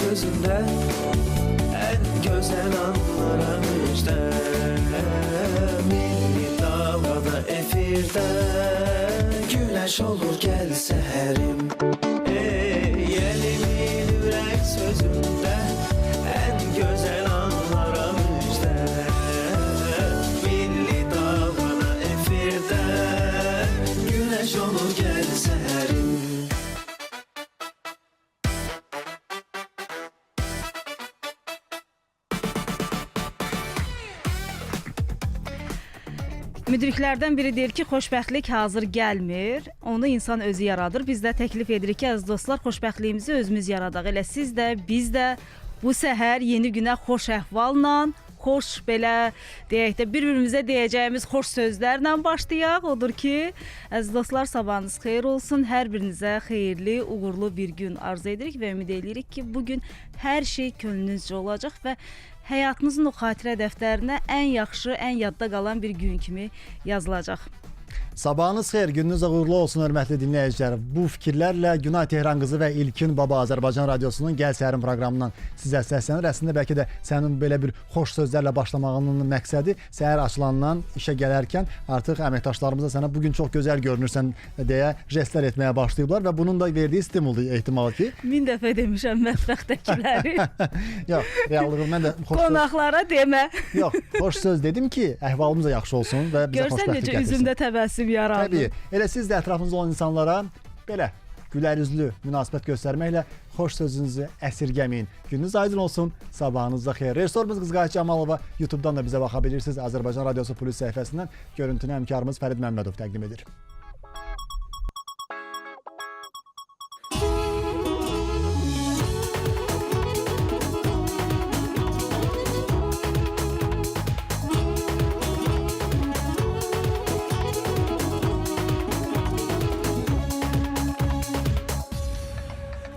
sözünde en güzel anlara müjde. Milli davada efirde güneş olur gel seherim. Yelimin yürek sözünde en güzel anlara müjde. Milli davada efirde güneş olur gel seherim. Müdriklərdən biri deyir ki, xoşbəxtlik hazır gəlmir, onu insan özü yaradır. Biz də təklif edirik ki, əziz dostlar, xoşbəxtliyimizi özümüz yaradaq. Elə siz də, biz də bu səhər yeni günə xoş əhvalla, xoş belə deyək də bir-birimizə deyəcəyimiz xoş sözlərlə başlayaq. Odur ki, əziz dostlar, sabahınız xeyir olsun. Hər birinizə xeyirli, uğurlu bir gün arzu edirik və ümid edirik ki, bugün hər şey könlünüzcə olacaq və həyatınızın o xatirə dəftərinə ən yaxşı, ən yadda qalan bir gün kimi yazılacaq. Sabahınız xeyir, gününüz uğurlu olsun hörmətli dinləyicilər. Bu fikirlərlə Günay Tehran qızı və İlkin Baba Azərbaycan Radiosunun Gəl Səhərin proqramından sizə səslənir. Əslində bəlkə də sənin belə bir xoş sözlərlə başlamağının məqsədi səhər açılandan işə gələrkən artıq əməkdaşlarımız da sənə bugün çox gözəl görünürsən deyə jestlər etməyə başlayıblar və bunun da verdiyi stimuldur ehtimal ki. 1000 dəfə demişəm mətbəxdəkiləri. Yox, reallığım mən də xoş qonaqlara demə. Yox, xoş söz dedim ki, əhvalımız da yaxşı olsun və bizə xoşbəxtlik gətirsin. Görsən necə üzümdə təbəssüm yaradı. Təbii. Elə siz də ətrafınızda olan insanlara belə gülər üzlü münasibət göstərməklə xoş sözünüzü əsirgəməyin. Gününüz aydın olsun, sabahınız da xeyir. Rejissorumuz Qızqayət Camalova YouTube-dan da bizə baxa bilirsiniz. Azərbaycan Radiosu Plus səhifəsindən görüntünü həmkarımız Fərid Məmmədov təqdim edir.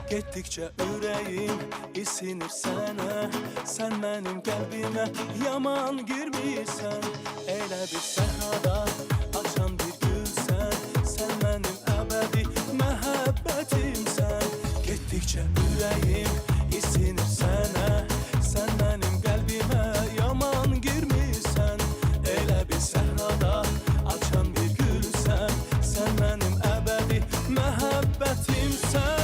Getdikcə ürəyim isinir sənə, sən mənim qəlbimə yaman girmirsən. Elə bir səhrada açan bir gülsən, sən mənim əbədi məhəbbətimsən. Getdikcə ürəyim isinir sənə, sən mənim qəlbimə yaman girmirsən. Elə bir səhrada açan bir gülsən, sən mənim əbədi məhəbbətimsən. Məhəbbətimsən.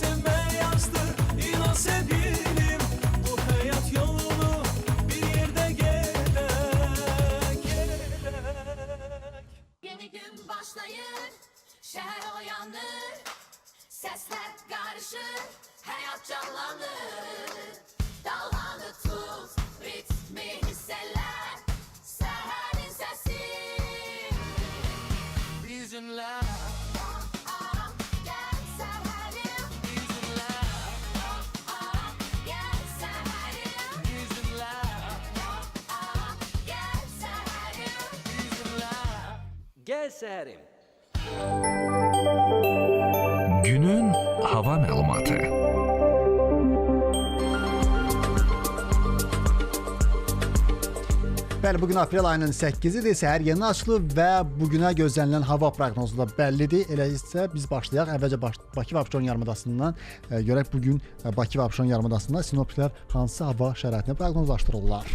sevme yazdır, inan sevgilim. Bu hayat yolunu bir yerde gerek. Yeni gün başlayır, şehir uyanır, sesler karışır, hayat canlanır. Dallanı tut, ritmi hisseler, seherin sesi. Bizimle, Gel seherim, bizimle, gel seherim, bizimle, gel seherim. bizimle. Gel Seherim. Günün hava məlumatı. Bəli, bugün aprel ayının 8-idir, səhər yeni açılıb və bugünə gözlənilən hava proqnozu da bəllidir. Elə isə biz başlayaq. Əvvəlcə Bakı və Abşeron yarımadasından görək bugün Bakı və Abşeron yarımadasında sinoptiklər hansı hava şəraitini proqnozlaşdırırlar.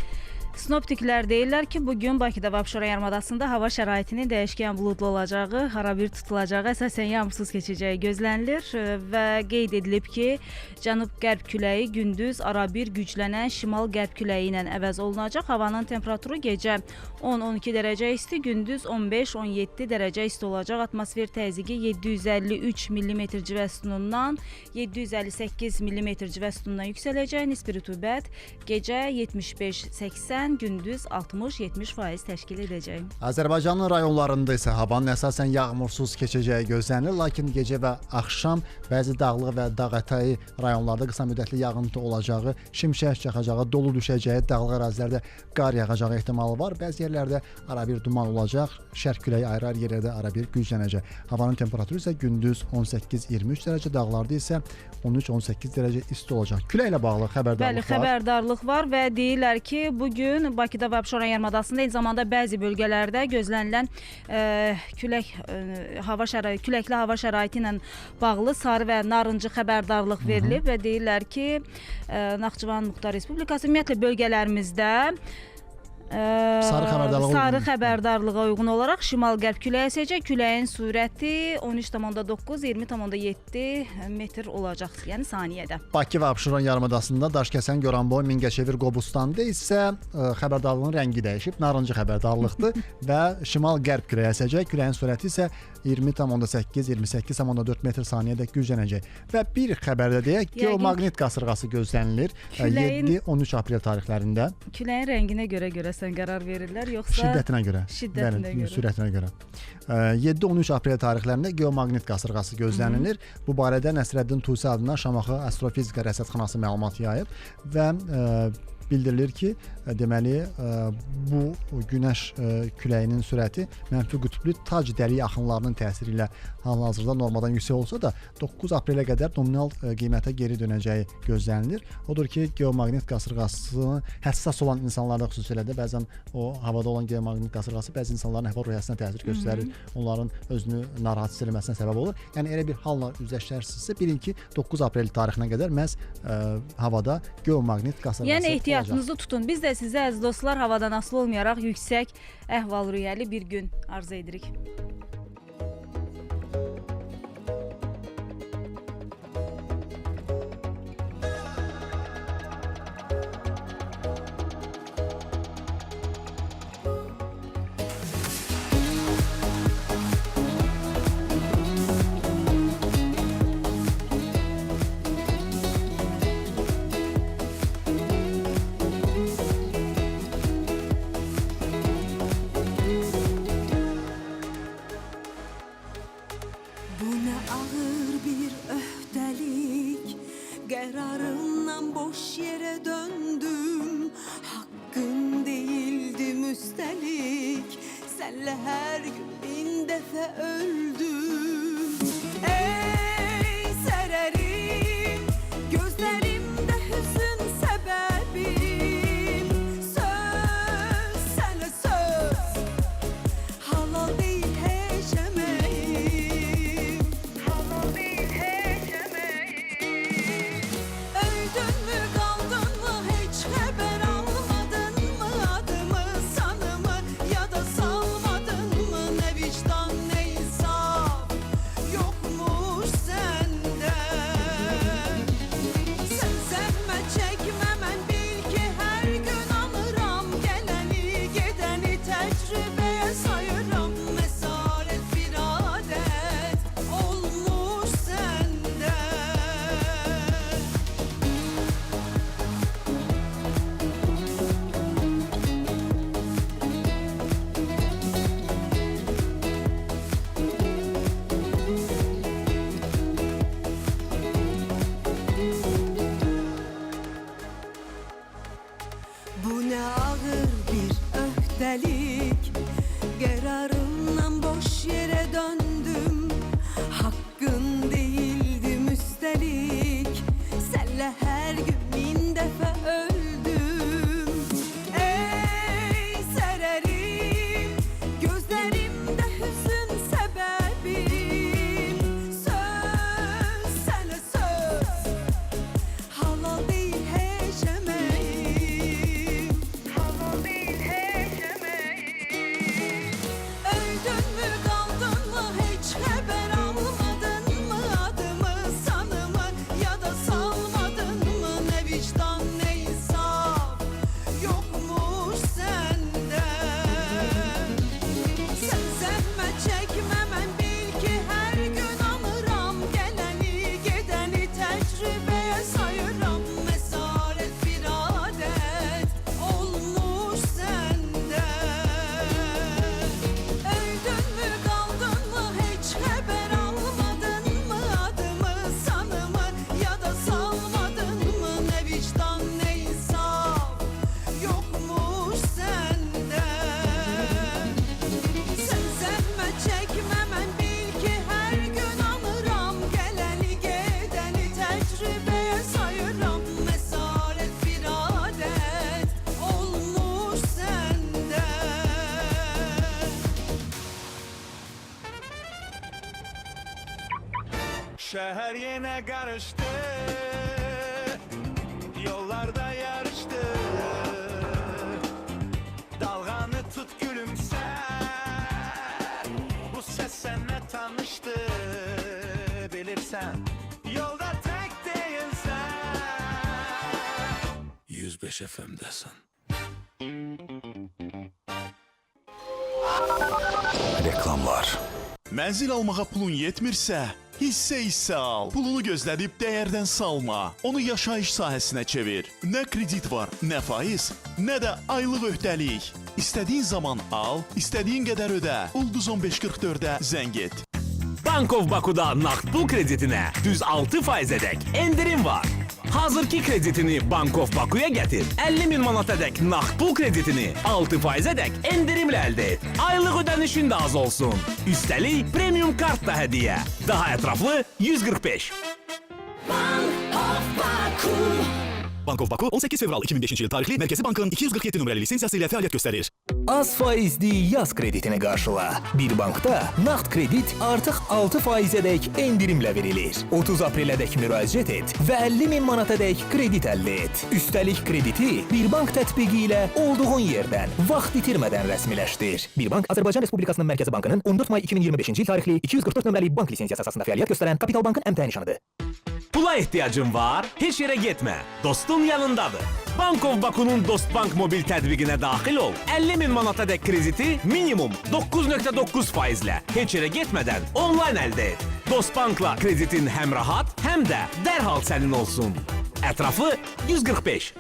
Sinoptiklər deyirlər ki, bugün Bakıda və Abşeron yarımadasında hava şəraitinin dəyişkən buludlu olacağı, arabir tutulacağı, əsasən yağmursuz keçəcəyi gözlənilir və qeyd edilib ki, cənub-qərb küləyi gündüz arabir güclənən şimal-qərb küləyi ilə əvəz olunacaq. Havanın temperaturu gecə 10-12 dərəcə isti, gündüz 15-17 dərəcə isti olacaq. Atmosfer təzyiqi 753 mm civə sütunundan 758 mm civə sütunundan yüksələcək. Nisbi rütubət gecə 75-80, gündüz 60-70% təşkil edəcək. Azərbaycanın rayonlarında isə havanın əsasən yağmursuz keçəcəyi gözlənilir, lakin gecə və axşam bəzi dağlıq və dağətəyi rayonlarda qısa müddətli yağıntı olacağı, şimşək çaxacağı, dolu düşəcəyi, dağlıq ərazilərdə qar yağacağı ehtimalı var. Bəzi yerlərdə arabir duman olacaq, şərq küləyi ayrı-ayrı yerlərdə arabir güclənəcək. Havanın temperaturu isə gündüz 18-23 dərəcə, dağlarda isə 13-18 dərəcə isti olacaq. Küləklə bağlı xəbərdarlıq Bəli, var. xəbərdarlıq var və deyirlər ki, bugün Bakıda və Abşeron yarımadasında eyni zamanda bəzi bölgələrdə gözlənilən küləkli hava şəraiti ilə bağlı sarı və narıncı xəbərdarlıq verilib və deyirlər ki, Naxçıvan Muxtar Respublikası ümumiyyətlə bölgələrimizdə sarı xəbərdarlığa uyğun olaraq şimal-qərb küləyi əsəcək. Küləyin sürəti 13,9, 20,7 metr olacaq, yəni saniyədə. Bakı və Abşeron yarımadasında Daşkəsən, Goranboy, Mingəçevir, Qobustanda isə xəbərdarlığın rəngi dəyişib, narıncı xəbərdarlıqdır və şimal-qərb küləyi əsəcək. Küləyin sürəti isə 20,8, 28,4 metr saniyədə güclənəcək. Və bir xəbərdə deyək, geomaqnit qasırğası gözlənilir 7-13 aprel tarixlərində. Küləyin rənginə görəsən qərar verirlər, yoxsa Şiddətinə görə. Şiddətinə görə. Sürətinə görə. 7-13 aprel tarixlərində geomaqnit qasırğası gözlənilir. Bu barədə Nəsrəddin Tusi adına Şamaxı Astrofizika Rəsədxanası məlumat yayıb və bildirilir ki, deməli bu günəş küləyinin sürəti mənfi qütblü tac dəli yaxınlarının təsiri ilə hal-hazırda normadan yüksək olsa da 9 aprelə qədər nominal qiymətə geri dönəcəyi gözlənilir. Odur ki, geomaqnit qasırğasına həssas olan insanlarda xüsusilə də bəzən o havada olan geomaqnit qasırğası bəzi insanların hava-ruhiyyəsinə təsir göstərir, onların özünü narahat hiss etməsinə səbəb olur. Yəni elə bir halla üzləşərsinizsə, bilin ki, 9 aprel tarixinə qədər məhz havada geomaqnit qasırğası yəni ehtiyatınızı tutun. Biz də sizə əziz dostlar havadan asılı olmayaraq yüksək əhval-ruhiyyəli bir gün arzu edirik. Kararından boş yere döndüm. Hakkın değildim üstelik. Senle her gün bin defa öldüm. Ey sererim, gözlerimde hüzün sebebim. Söz sana söz, halal değil hiç emeğim. Halal değil hiç emeğim. Öldün mü kaldın mı hiç haber almadın mı? Adımı sanımı ya da salmadın mı? Ne vicdan ne insaf. Şehir yine karıştı, yollarda yarıştı. Dalganı tut gülümse, bu ses seninle tanıştı. Bilirsen yolda tek değilsen 105 FM'desin. Reklamlar. Mənzil almağa pulun yetmirsə, hissə al. Pulunu gözlədib dəyərdən salma. Onu yaşayış sahəsinə çevir. Nə kredit var, nə faiz, nə də aylıq öhdəlik. İstədiyin zaman al, istədiyin qədər ödə. Ulduz 1544-ə zəng et. Bankov Baku'da naqd pul kreditine düz 6%'dek endirim var. Hazırki kreditini Bankov Baku'ya getir. 50.000 manatadek naqd pul kreditini 6%'dek endirimle elde et. Aylık ödenişin de az olsun. Üstelik premium kart da hediye. Daha etraflı 145. Bank of Baku 18 fevral 2005 yıl tarihli Merkezi Bank'ın 247 numaralı lisensiyası ile faaliyet gösterir. Az faizli yaz kreditini karşıla. Bir bankta naqd kredit artıq 6%'dek endirimle verilir. 30 April'e dek müraciət et ve 50.000 manata dek kredit elde et. Üstelik krediti bir bank tətbiqi ile olduğun yerden vaxt itirmeden resmileştir. Bir bank Azərbaycan Respublikasının Merkezi Bankının 14 May 2025 yıl tarihli 244 numaralı bank lisensiyası əsasında faaliyet gösteren Kapital Bank'ın emtia nişanıdır. Pula ihtiyacın var, hiç yere gitme. Dostun yanındadır. Bankov Baku'nun Dostbank mobil tədbiqinə daxil ol. 50.000 manata dek krediti minimum 9.9 faizle hiç yere gitmeden online elde et. Dostbankla kreditin hem rahat hem de derhal senin olsun. Etrafı 145.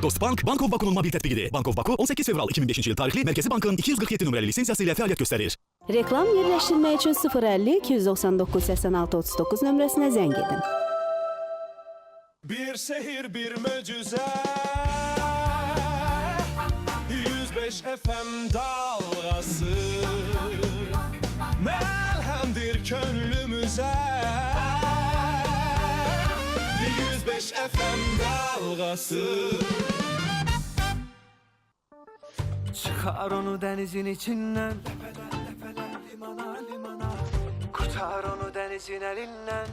Dostbank, Bank of Baku'nun mobil tətbiqidir. Bank of Baku 18 fevral 2005 yıl tarihli Merkezi Bank'ın 247 numaralı lisensiyası ile faaliyet gösterir. Reklam yerləşdirmək üçün 050 299 86 39 nömrəsinə zəng edin. Bir sehir, bir möcüzə 105 FM dalğası məlhəmdir könlümüzə 105 FM dalğası. Çıkar onu denizin içinden, limana limana. Kurtar onu denizin elinden.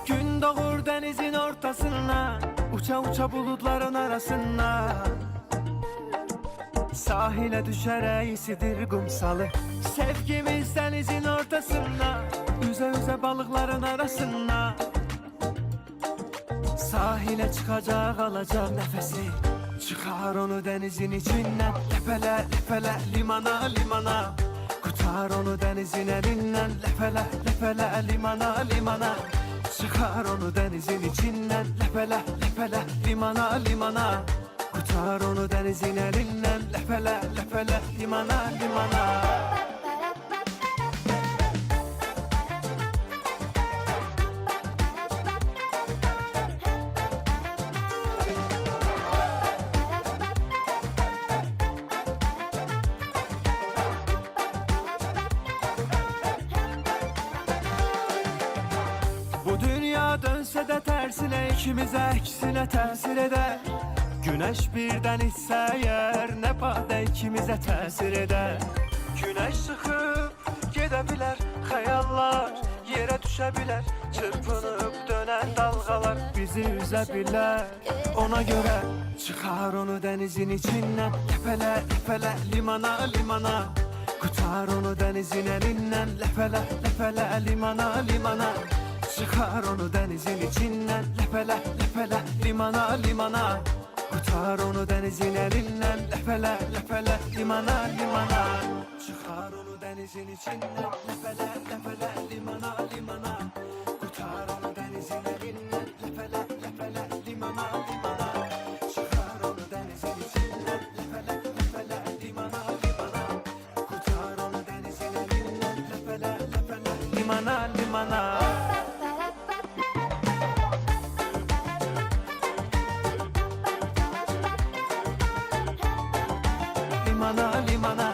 Gün doğur denizin ortasına, uça uça bulutların arasına. Sahile düşer eğisidir kumsalı. Sevgimiz denizin ortasında, üze üze balıkların arasında. Sahile çıkacak alacak nefesi, çıkar onu denizin içinden. Lepele lepele limana limana. Kurtar onu denizin elinden. Lepele lepele limana limana. Çıkar onu denizin içinden. Lepele lepele limana limana. Kurtar onu denizin elinden. Lepele lepele limana limana. Bu dünya dönse de tersine, ikimize ikisine tesir eder. Güneş birden ise yer, ne pahada ikimize tesir eder. Güneş sıkıp gidebilir, hayallar yere düşebilir. Çırpınıp dönen dalgalar bizi üzebilir. Ona göre çıkar onu denizin içinden. Lepele lepele limana limana. Kurtar onu denizin elinden. Lepele lepele limana limana. Çıkar onu denizin içinden. Lepele lepele limana limana. Kurtar onu denizin elinden. Lepele lepele limana limana. Çıkar onu denizin içinden. Lepele lepele limana limana. Kurtar onu denizin elinden. Lepele lepele limana limana. Çıkar onu denizin içinden. Lepele lepele limana limana. Kurtar onu denizin elinden. Lepele lepele limana limana. limana, limana.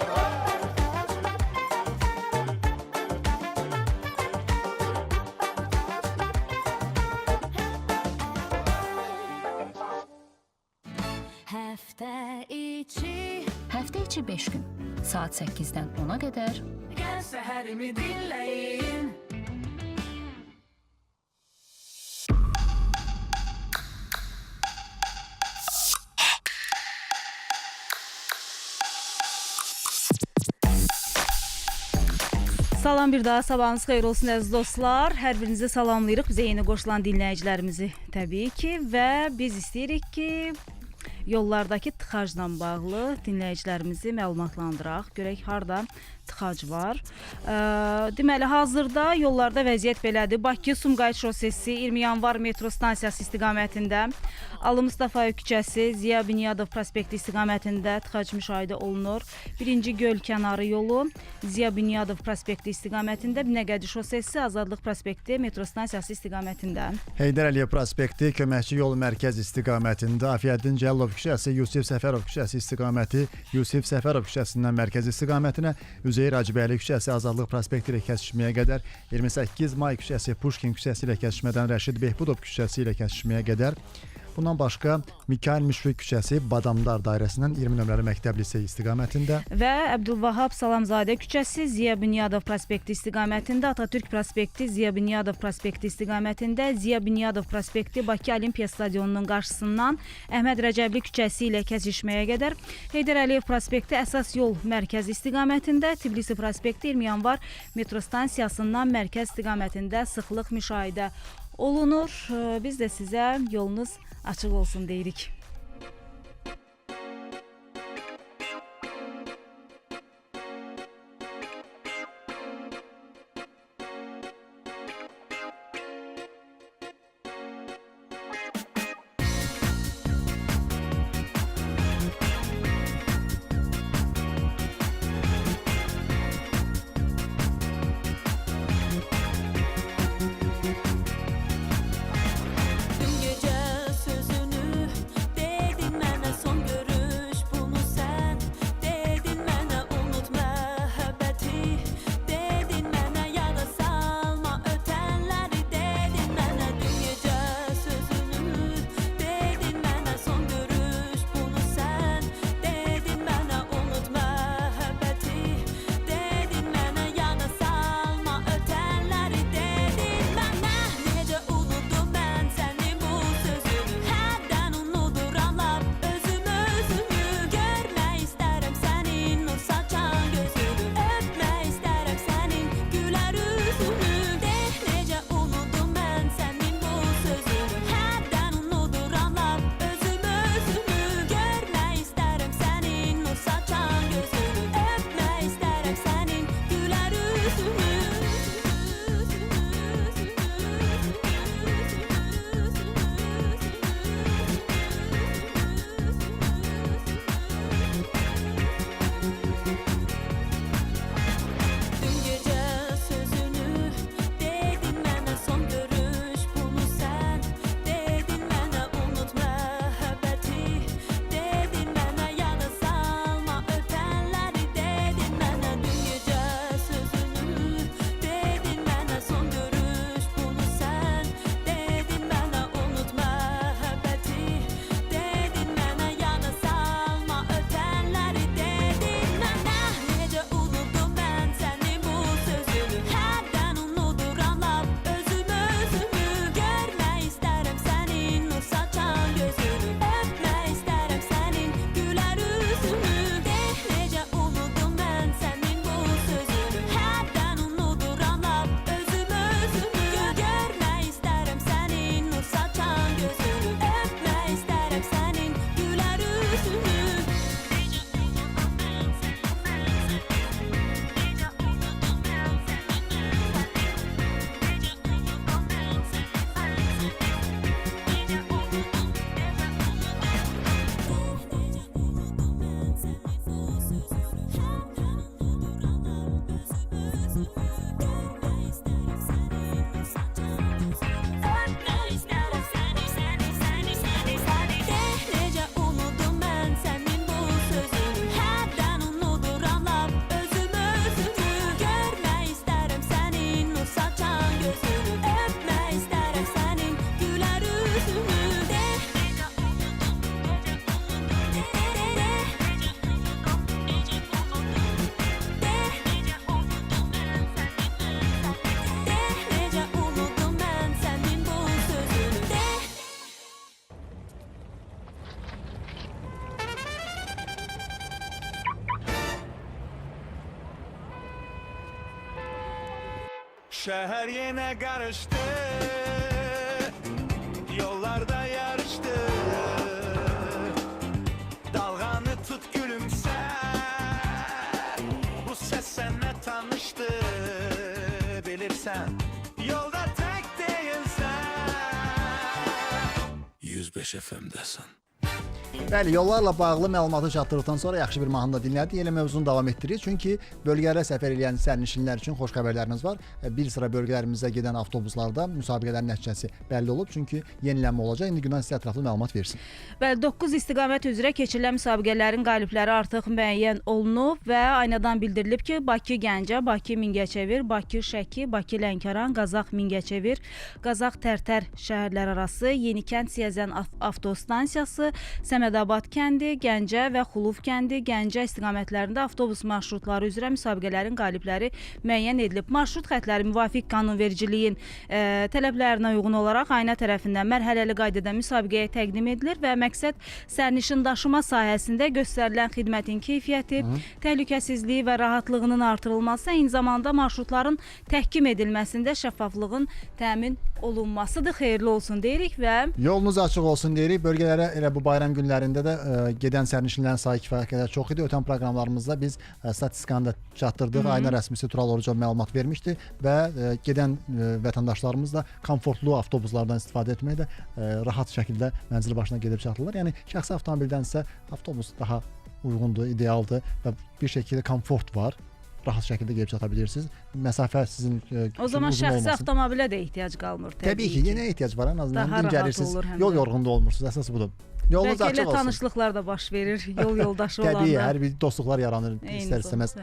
Həftə içi Həftə içi 5 gün, saat 8-dən 10-a qədər Gəl səhərimi dinləyin. Salam bir daha, sabahınız xeyir olsun əziz dostlar. Hər birinizi salamlayırıq, bizə yeni qoşulan dinləyicilərimizi təbii ki və biz istəyirik ki yollardakı tıxacla bağlı dinləyicilərimizi məlumatlandıraq. Görək harda tıxac var. Deməli, hazırda yollarda vəziyyət belədir. Bakı-Sumqayıt şosesi 20 yanvar metro stansiyası istiqamətində, Ali Mustafayev küçəsi, Ziya Bünyadov prospekti istiqamətində tıxac müşahidə olunur. Birinci Göl kənarı yolu, Ziya Bünyadov prospekti istiqamətində, Binəqədi şosesi, Azadlıq prospekti metro stansiyası istiqamətində. Heydər Əliyev prospekti, Köməkçi yolu mərkəz istiqamətində, Afiyəddin Cəlilov küçəsi, Yusif Səfərov küçəsi istiqaməti, Yusif Səfərov küçəsindən mərkəz istiqamətinə, Üzeyir Hacıbəyli küçəsi Azadlıq prospekti ilə kəsişməyə qədər, 28 May küçəsi Puşkin küçəsi ilə kəsişmədən Rəşid Behbudov küçəsi ilə kəsişməyə qədər. Bundan başqa Mikail Müşfiq küçəsi Badamdar dairəsindən 20 nömrəli məktəb liseyi istiqamətində və Əbdülvahab Salamzadə küçəsi Ziya Bünyadov prospekti istiqamətində, Atatürk prospekti Ziya Bünyadov prospekti istiqamətində, Ziya Bünyadov prospekti Bakı Olimpiya stadionunun qarşısından Əhməd Rəcəbli küçəsi ilə kəsişməyə qədər, Heydər Əliyev prospekti əsas yol mərkəz istiqamətində, Tbilisi prospekti 20 yanvar metro stansiyasından mərkəz istiqamətində sıxlıq müşahidə olunur. Biz də sizə yolunuz açıq olsun deyirik. Dün gecə sözünü şehir yine karıştı, yollarda yarıştı. Dalğanı tut gülümse, bu ses seninle tanıştı. Bilirsen yolda tek değilsen, 105 FM'desin. Bəli, yollarla bağlı məlumatı çatdırdıqdan sonra yaxşı bir mahnı da dinlədik. Elə mövzunu davam etdiririk. Çünki bölgələrə səfər edən sərnişinlər üçün xoş xəbərlərimiz var. Bir sıra bölgələrimizə gedən avtobuslarda müsabiqələrin nəticəsi bəlli olub. Çünki yenilənmə olacaq. İndi Günay sizə ətraflı məlumat versin. Bəli, 9 istiqamət üzrə keçirilən müsabiqələrin qalibləri artıq müəyyən olunub və aynadan bildirilib ki, Bakı Gəncə, Bakı Mingəçevir, Bakı Şəki, Bakı Lənkəran, Qazax Mingəçevir, Qazax Tərtər şəhərlər arası Yenikənd Siyəzən avtostansiyası, Səmədabad kəndi, Gəncə və Xuluf kəndi, Gəncə istiqamətlərində avtobus marşrutları üzrə müsabiqələrin qalibləri müəyyən edilib. Marşrut xətləri müvafiq qanunvericiliyin tələblərinə uyğun olaraq ayna tərəfindən mərhələli qaydada müsabiqəyə təqdim edilir və məqsəd sərnişin daşıma sahəsində göstərilən xidmətin keyfiyyəti, təhlükəsizliyi və rahatlığının artırılması, eyni zamanda marşrutların təhkim edilməsində şəffaflığın təmin olunmasıdır. Xeyirli olsun deyirik və yolunuz açıq olsun deyirik. Bölgələrə elə bu bayram günlərində də gedən sərnişinlərin sayı kifayət qədər çox idi. Ötən proqramlarımızda biz statistikanı da çatdırdıq. Ayna rəsmisi Tural Orucov məlumat vermişdi və gedən vətəndaşlarımız da komfortlu avtobuslardan istifadə etməklə rahat şəkildə mənzil başına gedib çatırlar. Yəni şəxsi avtomobildənsə avtobus daha uyğundur, idealdır və bir şəkildə komfort var. Rahat şəkildə gedib çata bilirsiniz. Məsafə sizin o zaman şəxsi avtomobilə də ehtiyac qalmır. Təbii ki, yenə ehtiyac var. Ən azından daha dincəlirsiniz. olur, Yol yorğunda olmursunuz. Əsas budur. Yolunuz açıq olsun. Tanışlıqlar da baş verir. Yol yoldaşı olanda. Təbii, hər bir dostluqlar yaranır istər-istəməz.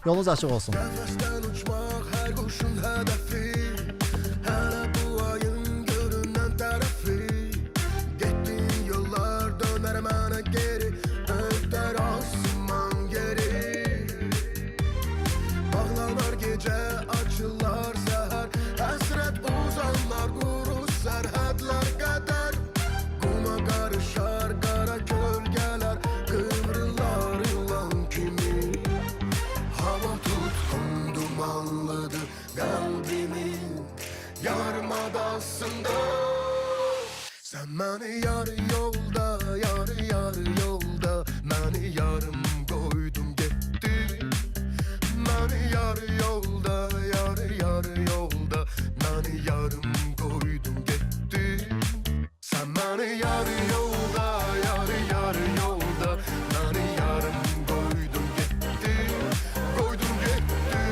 Yolunuz açıq olsun. Nəfəsdən uçmaq hər quşun hədəfi, hələ bu ayın görünən tərəfi. Getdiyin yollar dönər mənə geri, ötər asman geri. Bağlanar gecə, açılar səhər, həsrət uzanlar, quru sərhədlər qədər. Quma qarışar qara kölgələr, qıvrılar ilan kimi. Hava tutqun dumanlıdır qəlbimin yarımadasında. Sən məni yarı yolda, yarı yolda, məni yarım qoydun getdi. Məni yarı yolda, yarı yolda, məni yarım qoydun getdi. Sən məni yarı yolda, yarı yolda, məni yarım qoydun getdi. Qoydun getdi,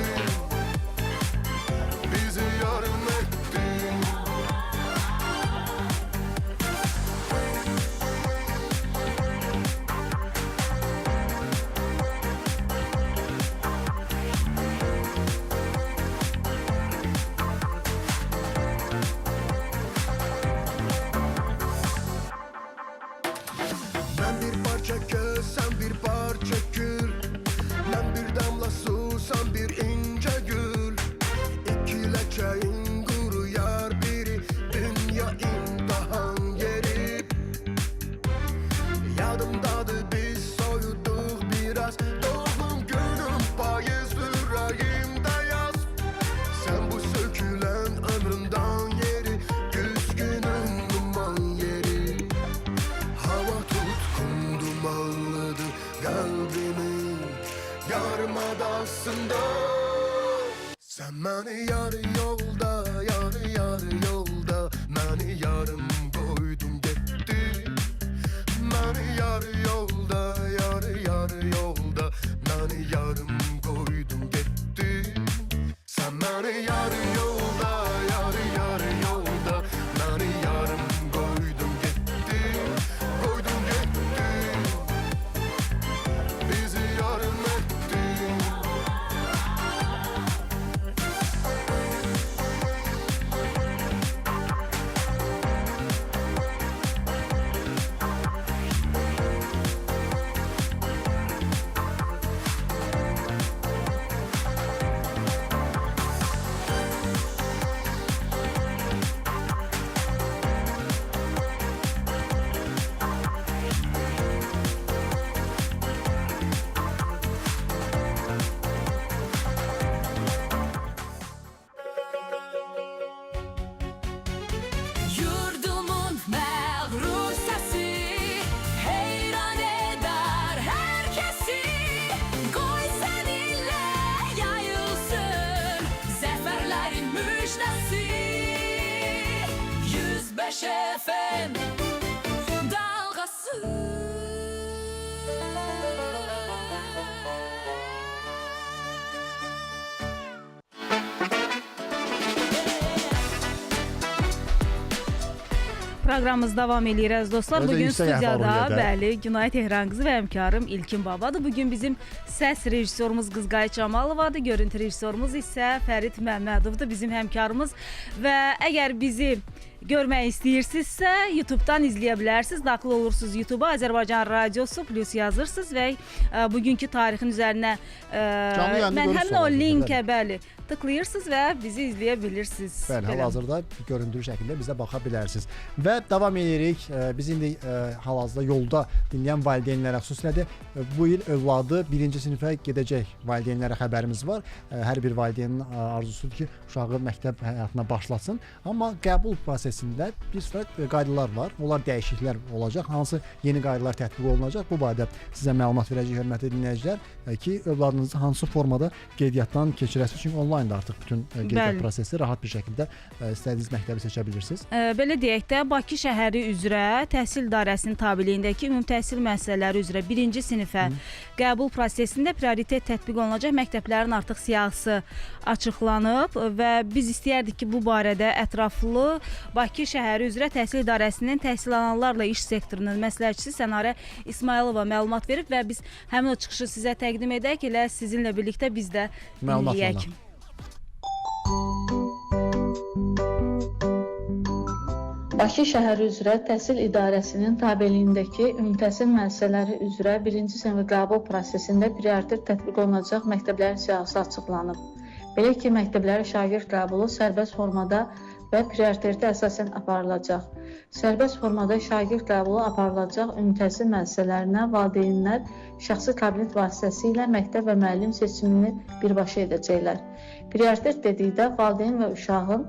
bizi yarım etdin. Mən bir parça köz, sən bir parça gül. Mən bir damla su, sən bir incə gül. İki ləkəyin quruyar biri, dünya imtahan yeri. Yadımdadır biz soyuduq biraz, doğum günüm payız ürəyimdə yaz. Sən bu sökülən ömrümdən yeri, küskünüm duman yeri. Hava tutqun dumanlıdır qəlbimin yarımadasında. Sən məni yarı yolda, yarı yolda, məni yarım qoydun getdi. Məni yarı yolda, yarı yolda, məni yarım qoydun getdi. Sən məni yarı yolda, yarı yolda, məni yarım qoydun getdi. Qoydun getdi, bizi yarım etdin. Proqramımız davam edir əziz dostlar. Özü Bugün yüksək studiyada əhval-ruhiyyədə. bəli Günay Tehran qızı və həmkarım İlkin babadır. Bugün bizim səs rejissorumuz Qızqay Camalovadır. Görüntü rejissorumuz isə Fərid Məmmədovdur, bizim həmkarımız. Və əgər bizi görmək istəyirsinizsə, YouTube-dan izləyə bilərsiniz. Daxil olursunuz YouTube-a, Azərbaycan Radiosu plus yazırsınız və bugünkü tarixin üzərinə mən həmin o linkə bəli tıklayırsınız və bizi izləyə bilirsiniz. Bəli, hal-hazırda görüntülü şəkildə bizə baxa bilərsiniz. Və davam edirik. Biz indi hal-hazırda yolda dinləyən valideynlərə, xüsusilə də bu il övladı 1-ci sinifə gedəcək valideynlərə xəbərimiz var. Hər bir valideynin arzusudur ki, uşağı məktəb həyatına başlasın. Amma qəbul prosesində bir sıra qaydalar var. Onlar dəyişikliklər olacaq. Hansı yeni qaydalar tətbiq olunacaq? Bu barədə sizə məlumat verəcək hörmətli dinləyicilər ki, övladınızı hansı formada qeydiyyatdan keçirəsiniz. Çünki onlaynda artıq bütün qeydiyyat prosesi rahat bir şəkildə istədiyiniz məktəbi seçə bilirsiniz. Belə deyək də, Bakı şəhəri üzrə Təhsil İdarəsinin tabeliyindəki ümumi təhsil müəssisələri üzrə 1-ci sinifə qəbul prosesində prioritet tətbiq olunacaq məktəblərin artıq siyahısı açıqlanıb və biz istəyərdik ki, bu barədə ətraflı Bakı şəhəri üzrə Təhsil İdarəsinin təhsil alanlarla iş sektorunun məsləhətçisi Sənarə İsmailova məlumat verib və biz həmin o çıxışı sizə təqdim edək, elə sizinlə birlikdə biz də dinləyək. Bakı şəhəri üzrə Təhsil İdarəsinin tabeliyindəki ümumi təhsil müəssisələri üzrə 1-ci sinif qəbul prosesində prioritet tətbiq olunacaq məktəblərin siyahısı açıqlanıb. Belə ki, məktəblərə şagird qəbulu sərbəst formada və prioritetə əsasən aparılacaq. Sərbəst formada şagird qəbulu aparılacaq ümumi təhsil müəssisələrinə valideynlər şəxsi kabinet vasitəsilə məktəb və müəllim seçimini birbaşa edəcəklər. Prioritet dedikdə valideyn və uşağın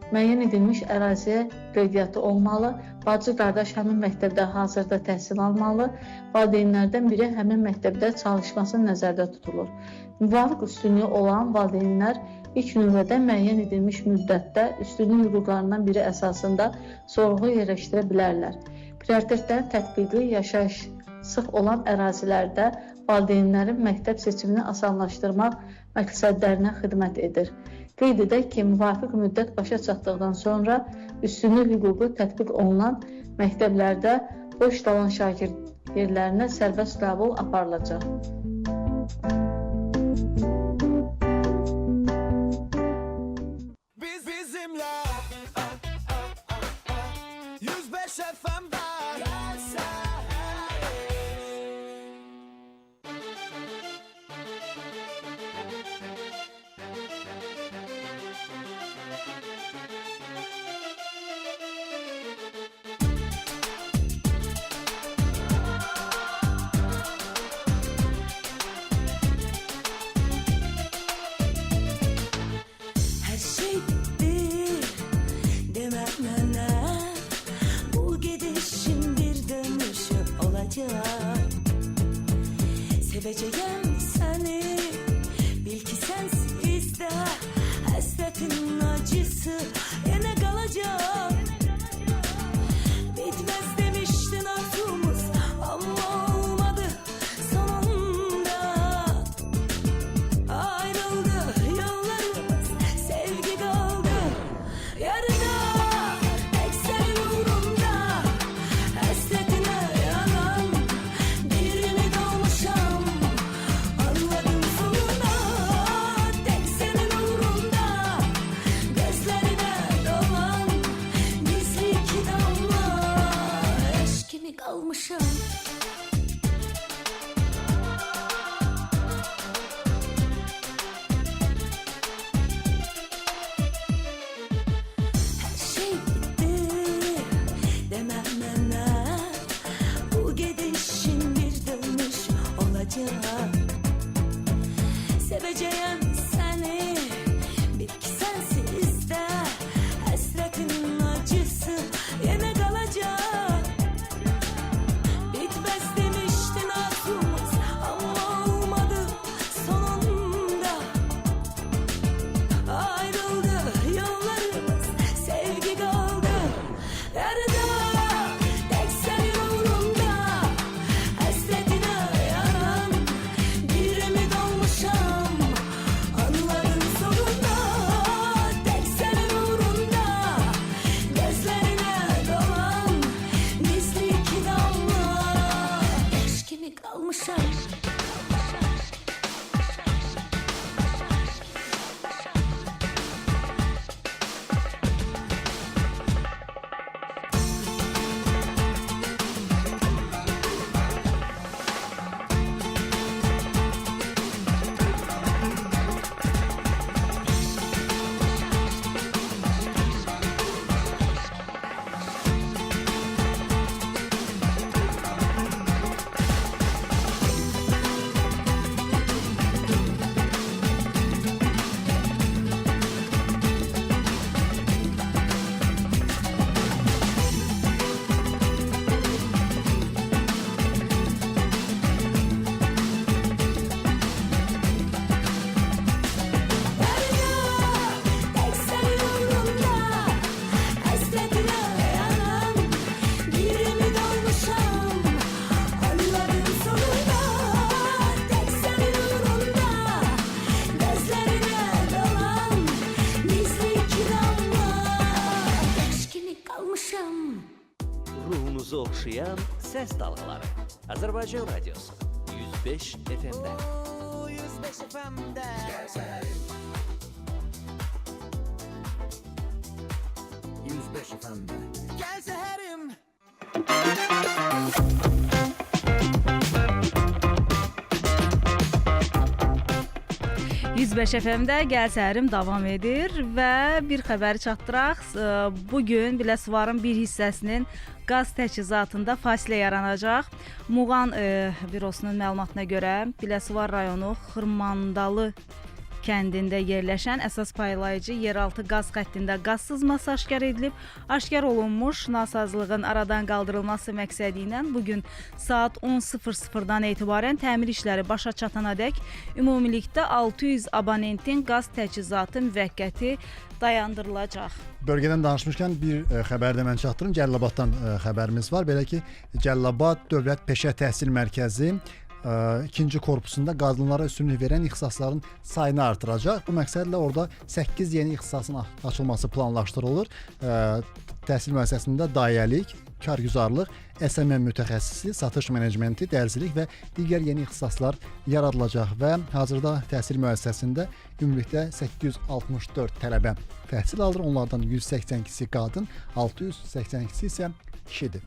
müəyyən edilmiş əraziyə qeydiyyatı olmalı, bacı qardaş həmin məktəbdə hazırda təhsil almalı, valideynlərdən biri həmin məktəbdə çalışması nəzərdə tutulur. Müvafiq üstünlüyü olan valideynlər ilk növbədə müəyyən edilmiş müddətdə üstünlük hüquqlarından biri əsasında sorğu yerləşdirə bilərlər. Prioritetlərin tətbiqi yaşayış sıx olan ərazilərdə valideynlərin məktəb seçimini asanlaşdırmaq məqsədlərinə xidmət edir. Qeyd edək ki, müvafiq müddət başa çatdıqdan sonra üstünlük hüququ tətbiq olunan məktəblərdə boş qalan şagird yerlərinə sərbəst qəbul aparılacaq. Bizimlə 105 FM-də seveceğim seni, bil ki sensiz de hasretin acısı yine kalacak. Bitmez demiştin arzumuz ama olmadı sonunda. Ayrıldı yollarımız, sevgi kaldı yarıda. Tek senin uğrunda hasretine yanan birini kalmışam. Anladım sonunda, tek senin uğrunda gözlerine dolan oxşayan səs dalğaları. Azərbaycan radiosu 105 FM-də. 105 FM'də. Gəl səhərim. 105 FM'də. Gəl səhərim. 105 FM-də Gəl Səhərim davam edir və bir xəbəri çatdıraq. Bugün Biləsuvarın bir hissəsinin qaz təchizatında fasilə yaranacaq. Muğan bürosunun məlumatına görə Biləsuvar rayonu Xırmandalı kəndində yerləşən əsas paylayıcı yeraltı qaz xəttində qaz sızması aşkar edilib. Aşkar olunmuş nasazlığın aradan qaldırılması məqsədi ilə bugün saat 10:00-dan etibarən təmir işləri başa çatanadək ümumilikdə 600 abonentin qaz təchizatı müvəqqəti dayandırılacaq. Bölgədən danışmışkən bir xəbər də mən çatdırım. Cəlilabaddan xəbərimiz var. Belə ki, Cəlilabad Dövlət Peşə Təhsil Mərkəzi ikinci korpusunda qadınlara üstünlük verən ixtisasların sayını artıracaq. Bu məqsədlə orada 8 yeni ixtisasın açılması planlaşdırılır. Təhsil müəssisəsində dayəlik, kargüzarlıq, SMM mütəxəssisi, satış menecmenti, dərzilik və digər yeni ixtisaslar yaradılacaq və hazırda təhsil müəssisəsində ümumilikdə 864 tələbə təhsil alır. Onlardan 182-si qadın, 682-si isə kişidir.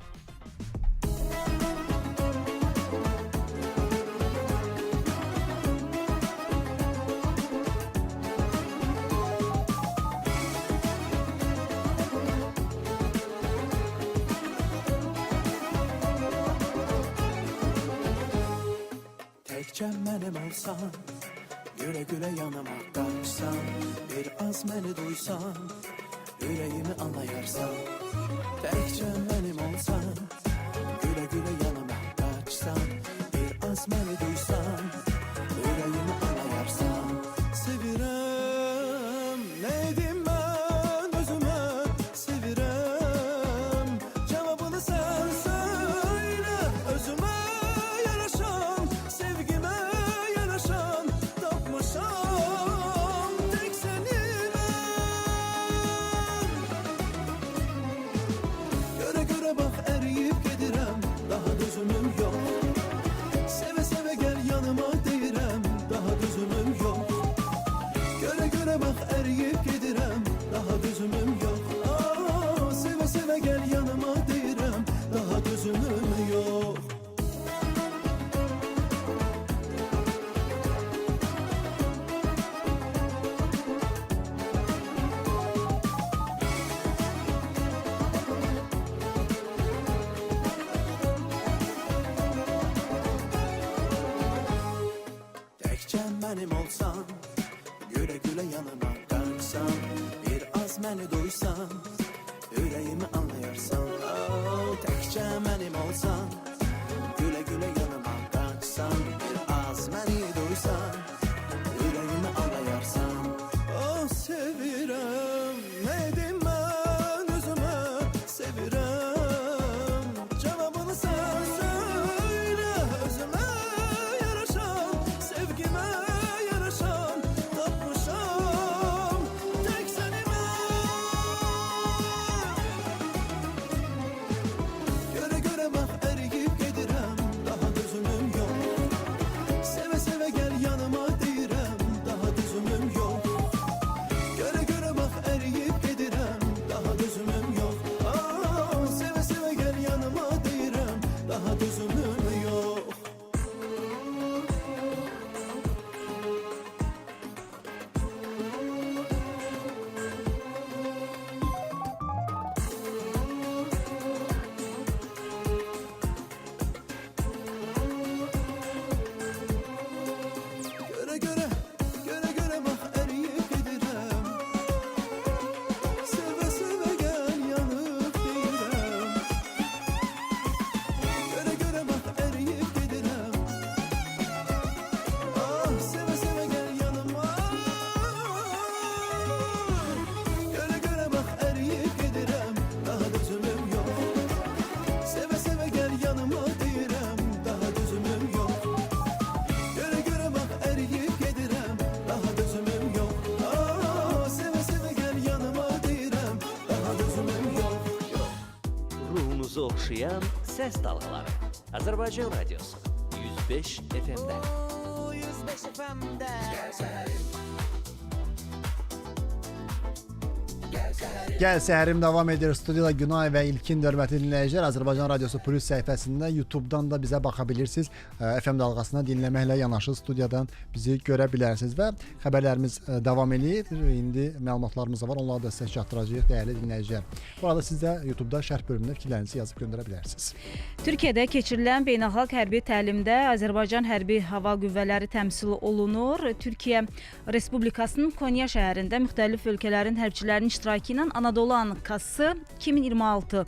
Təkcə mənim olsan, gülə-gülə yanıma qaçsan, bir az məni duysan, ürəyimi anlayarsan. Təkcə mənim olsan, gülə-gülə yanıma qaçsan, bir az məni duysan, ürəyimi anlayarsan. Sevirəm, nə edim mən özümə, sevirəm, cavabını sən söylə özümə. Mənim olsan, gülə-gülə yanıma qaçsan, bir az məni duysan, ürəyimi anlayarsan. Təkcə mənim olsan, gülə-gülə yanıma qaçsan, bir az məni duysan, ürəyimi anlayarsan. Sevirəm, nə edim mən özümə, sevirəm, cavabını sən söylə özümə yaraşan, sevgimə. Oxşayan Səs dalğaları. Azərbaycan radiosu 105 FM-də. 105 FM-də. Gəl səhərim davam edir. Studiyada Günay və İlkin hörmətli dinləyicilər, Azərbaycan Radiosu Plus səhifəsində YouTube-dan da bizə baxa bilirsiniz. FM dalğasına dinləməklə yanaşı studiyadan bizi görə bilərsiniz və xəbərlərimiz davam edir. İndi məlumatlarımız da var. Onları da sizə çatdıracağıq dəyərli dinləyicilər. Bu arada siz də YouTube-da şərh bölümündə fikirlərinizi yazıb göndərə bilərsiniz. Türkiyədə keçirilən beynəlxalq hərbi təlimdə Azərbaycan Hərbi Hava Qüvvələri təmsil olunur. Türkiyə Respublikasının Konya şəhərində müxtəlif ölkələrin hərbçilərinin iştirakı ilə Anadolu Ankası 2026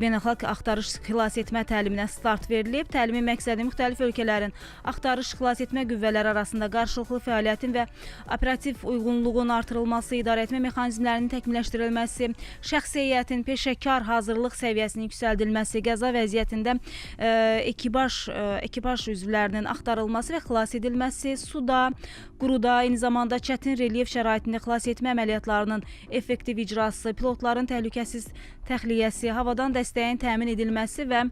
beynəlxalq axtarış xilasetmə təliminə start verilib. Təlimin məqsədi müxtəlif ölkələrin axtarış xilasetmə qüvvələri arasında qarşılıqlı fəaliyyətin və operativ uyğunluğun artırılması, idarəetmə mexanizmlərinin təkmilləşdirilməsi, şəxsi heyətin peşəkar hazırlıq səviyyəsinin yüksəldilməsi, qəza vəziyyətində ekipaj üzvlərinin axtarılması və xilas edilməsi, suda, quruda, eyni zamanda çətin relyef şəraitində xilas etmə əməliyyatlarının effektiv icrası, pilotların təhlükəsiz təxliyəsi, havadan dəstəyin təmin edilməsi və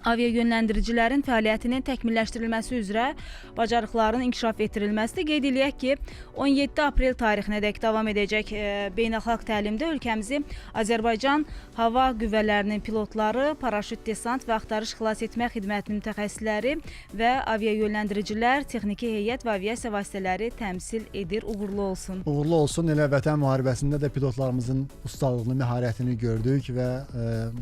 aviayönləndiricilərin fəaliyyətinin təkmilləşdirilməsi üzrə bacarıqların inkişaf etdirilməsidir. Qeyd eləyək ki, 17 aprel tarixinədək davam edəcək beynəlxalq təlimdə ölkəmizi Azərbaycan Hava Qüvvələrinin pilotları, paraşüt desant və axtarış xilas etmə xidmətinin mütəxəssisləri və aviayönləndiricilər, texniki heyət və aviasiya vasitələri təmsil edir. Uğurlu olsun. Uğurlu olsun. Elə Vətən müharibəsində də pilotlarımızın ustalığını, məharətini gördük və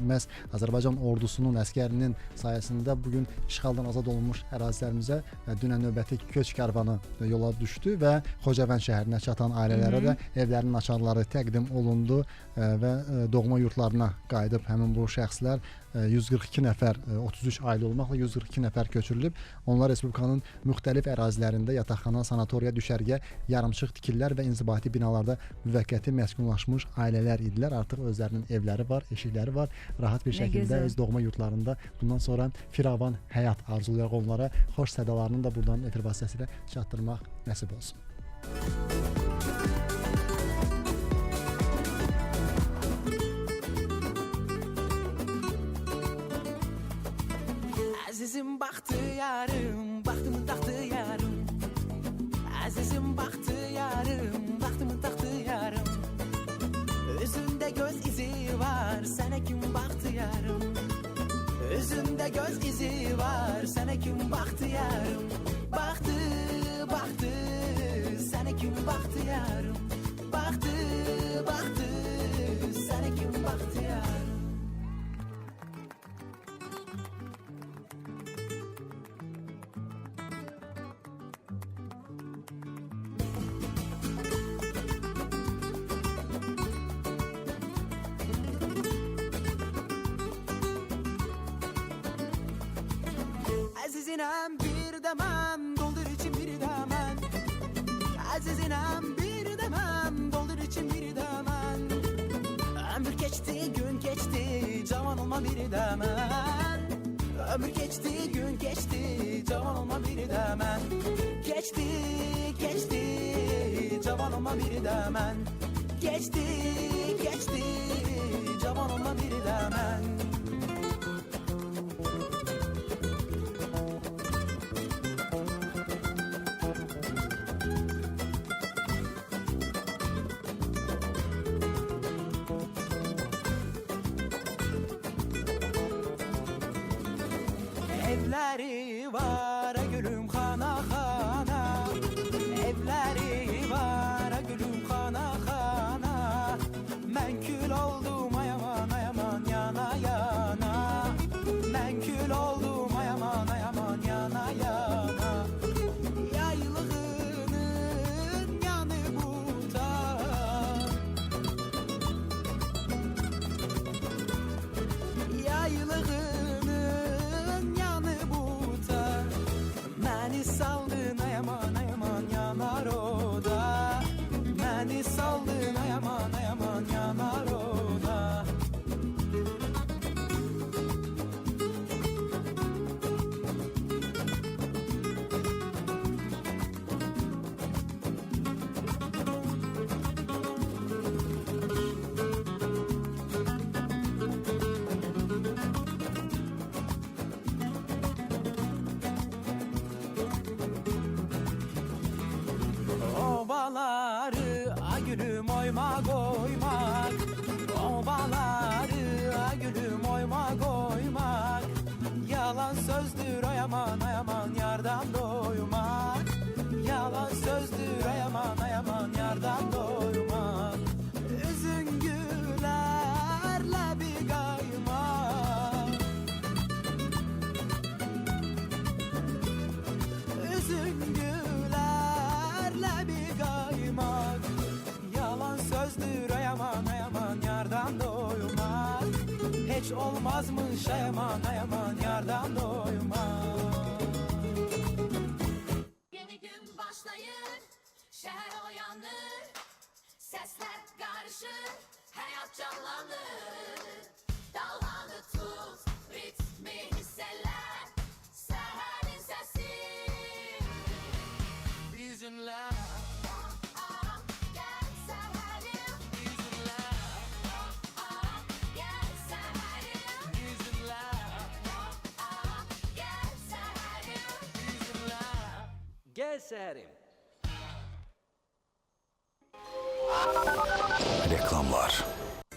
məhz Azərbaycan ordusunun, əskərinin sayəsində bugün işğaldan azad olunmuş ərazilərimizə dünən növbəti köç karvanı yola düşdü və Xocavənd şəhərinə çatan ailələrə də evlərinin açarları təqdim olundu və doğma yurtlarına qayıdıb həmin bu şəxslər 142 nəfər, 33 ailə olmaqla 142 nəfər köçürülüb. Onlar Respublikanın müxtəlif ərazilərində yataqxana, sanatoriya, düşərgə, yarımçıq tikililər və inzibati binalarda müvəqqəti məskunlaşmış ailələr idilər. Artıq özlərinin evləri var, eşikləri var. Rahat bir şəkildə öz doğma yurtlarında bundan sonra firavan həyat arzulayaq onlara. Xoş sədalarını da buradan efir vasitəsilə çatdırmaq nəsib olsun. Əzizim baxtiyarım, baxtımın taxtiyarım. Əzizim baxtiyarım, baxtımın taxtiyarım. Üzündə göz izi var, sənə kim baxtiyarım. Üzündə göz izi var, sənə kim baxtiyarım. Baxtı, baxtı, sənə kim baxtiyarım. Baxtı, baxtı, sənə kim baxtiyarım. Əzizinem bir də mən, doldur için bir də mən. Əzizinem bir də mən, doldur için bir də mən. Ömür keçdi, gün keçdi, cavan olma bir də mən. Ömür keçdi, gün keçdi, cavan olma bir də mən. Keçdi, keçdi, cavan olma bir də mən. Keçdi, keçdi, cavan olma bir də mən. Evləri var gülüm xana xana. Evləri var gülüm xana xana. Mən kül oldum ayaman ayaman yana yana. Hiç olmazmış ayaman ayaman yardan doyma. Yeni gün başlayır, şehir uyanır, sesler karışır, hayat canlanır. Dallanı tut, ritmi hisseler, seherin sesi. Bizimle Gel seherim, bizimle gel seherim, bizimle gel seherim. bizimle. Gəl səhərim. Reklamlar.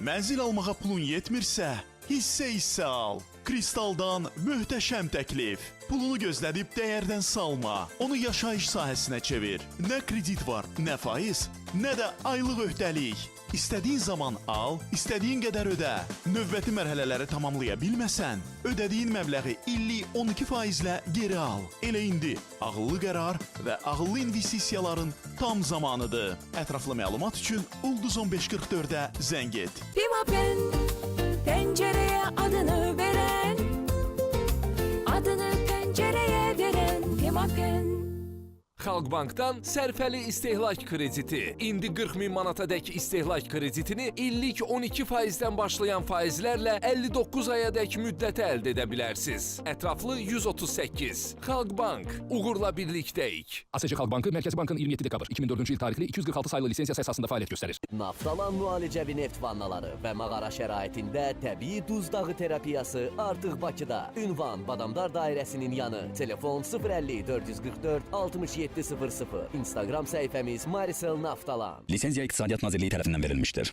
Mənzil almağa pulun yetmirsə, hissə al. Kristaldan möhtəşəm təklif. Pulunu gözlədib dəyərdən salma. Onu yaşayış sahəsinə çevir. Nə kredit var, nə faiz, nə də aylıq öhdəlik. İstədiyin zaman al, istədiyin qədər ödə. Növbəti mərhələləri tamamlaya bilməsən, ödədiyin məbləği illik 12%-lə geri al. Elə indi ağıllı qərar və ağıllı investisiyaların tam zamanıdır. Ətraflı məlumat üçün Ulduz 1544-ə zəng et. Pimapen, pencereye adını veren, adını pencereye veren Pimapen. Xalqbankdan sərfəli istehlak krediti. İndi 40 min manatadək istehlak kreditini illik 12%-dən başlayan faizlərlə 59 ayadək müddəti əldə edə bilərsiniz. Ətraflı 138. Xalqbank. Uğurla birlikdəyik. ASC Xalq Bankı Mərkəzi Bankın 27 dekabr 2004-cü il tarixli 246 saylı lisensiyası əsasında fəaliyyət göstərir. Naftalan müalicəvi neft vannaları və mağara şəraitində təbii duz dağı terapiyası artıq Bakıda. Ünvan Badamdar Dairəsinin yanı. Telefon 050 444 6700. Instagram səhifəmiz Marisel Naftalan. Lisenziya İqtisadiyyat Nazirliyi tərəfindən verilmişdir.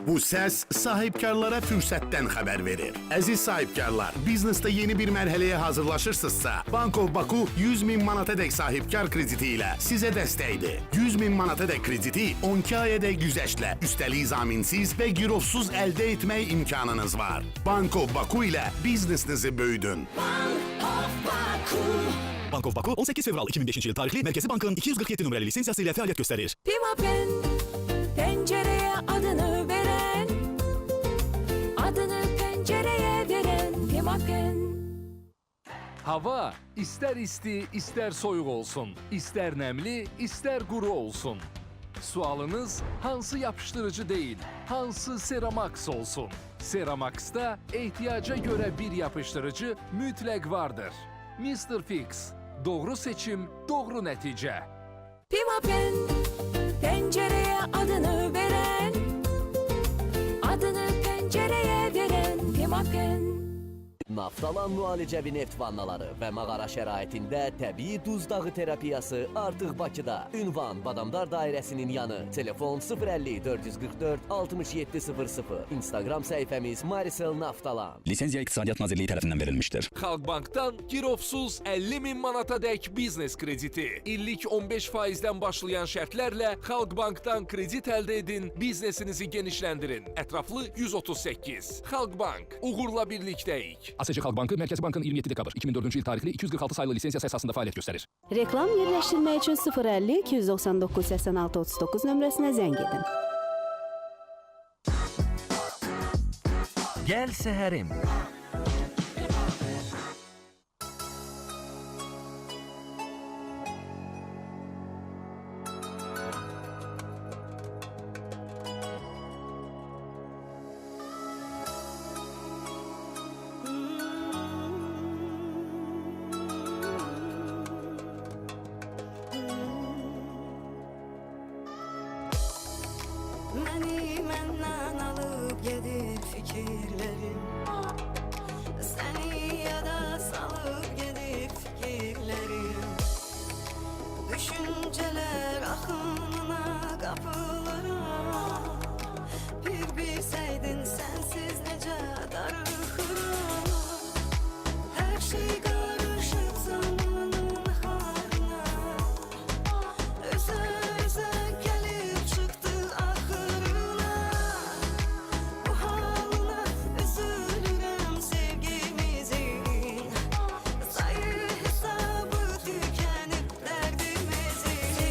Bu səs sahibkarlara fürsətdən xəbər verir. Əziz sahibkarlar, biznesdə yeni bir mərhələyə hazırlaşırsınızsa, Bank of Baku 100 min manatadək sahibkar krediti ilə sizə dəstəkdir. 100 min manatadək krediti 12 ayadək güzəştlə, üstəlik zaminsiz və girovsuz əldə etmək imkanınız var. Bank of Baku ilə biznesinizi böyüdün. Bank of Baku 18 fevral 2005-ci il tarixli Mərkəzi Bankın 247 nömrəli lisensiyası ilə fəaliyyət göstərir. Pimapen, pencereye adını veren, adını pencereye veren Pimapen. Hava istər isti, istər soyuq olsun. İstər nəmli, istər quru olsun. Sualınız hansı yapışdırıcı deyil, hansı Seramax olsun? Seramax'da ehtiyaca görə bir yapışdırıcı mütləq vardır. Mr. Fix. Doğru seçim, doğru nəticə. Pimapen, pencereye adını veren, adını pencereye veren Pimapen. Naftalan müalicəvi neft vannaları və mağara şəraitində təbii duz dağı terapiyası artıq Bakıda. Ünvan Badamdar Dairəsinin yanı. Telefon 050 444 6700. Instagram səhifəmiz Marisel Naftalan. Lisenziya İqtisadiyyat Nazirliyi tərəfindən verilmişdir. Xalqbankdan girovsuz 50 min manatadək biznes krediti. İllik 15%-dən başlayan şərtlərlə Xalqbankdan kredit əldə edin, biznesinizi genişləndirin. Ətraflı 138. Xalqbank. Uğurla birlikdəyik. ASC Xalq Bankı Mərkəzi Bankın 27 dekabr 2004-cü il tarixli 246 saylı lisensiyası əsasında fəaliyyət göstərir. Reklam yerləşdirmək üçün 050 299 86 39 nömrəsinə zəng edin. Gəl səhərim. Məni məndən alıb gedir fikirlərim, səni yada salıb gedir fikirlərim. Düşüncələr axınına qapılıram, bir bilsəydin sənsiz necə darıxıram. Hər şey qarışıb zamanın xarına, özə gəlib çıxdı axırına. Bu halına üzülürəm sevgimizin, sayı hesabı tükənib dərdimizin.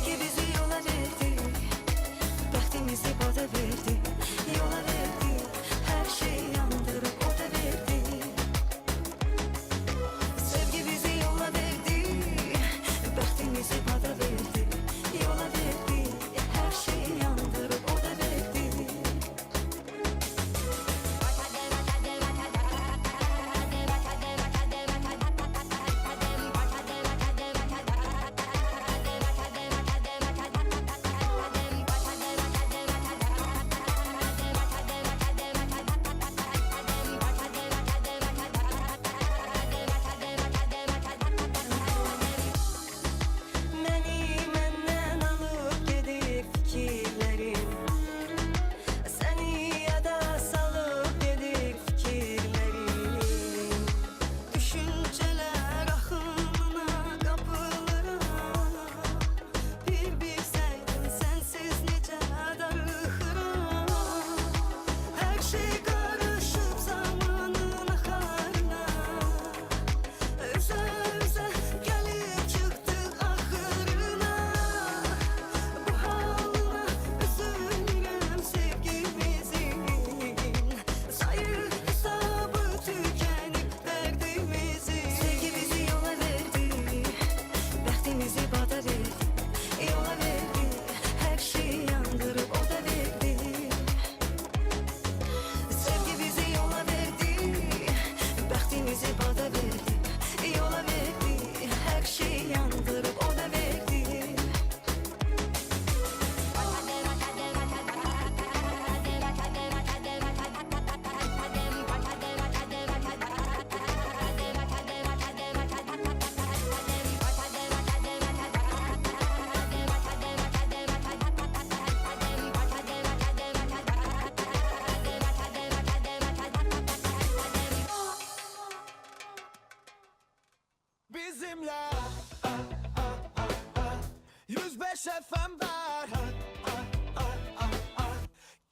Səfəmbər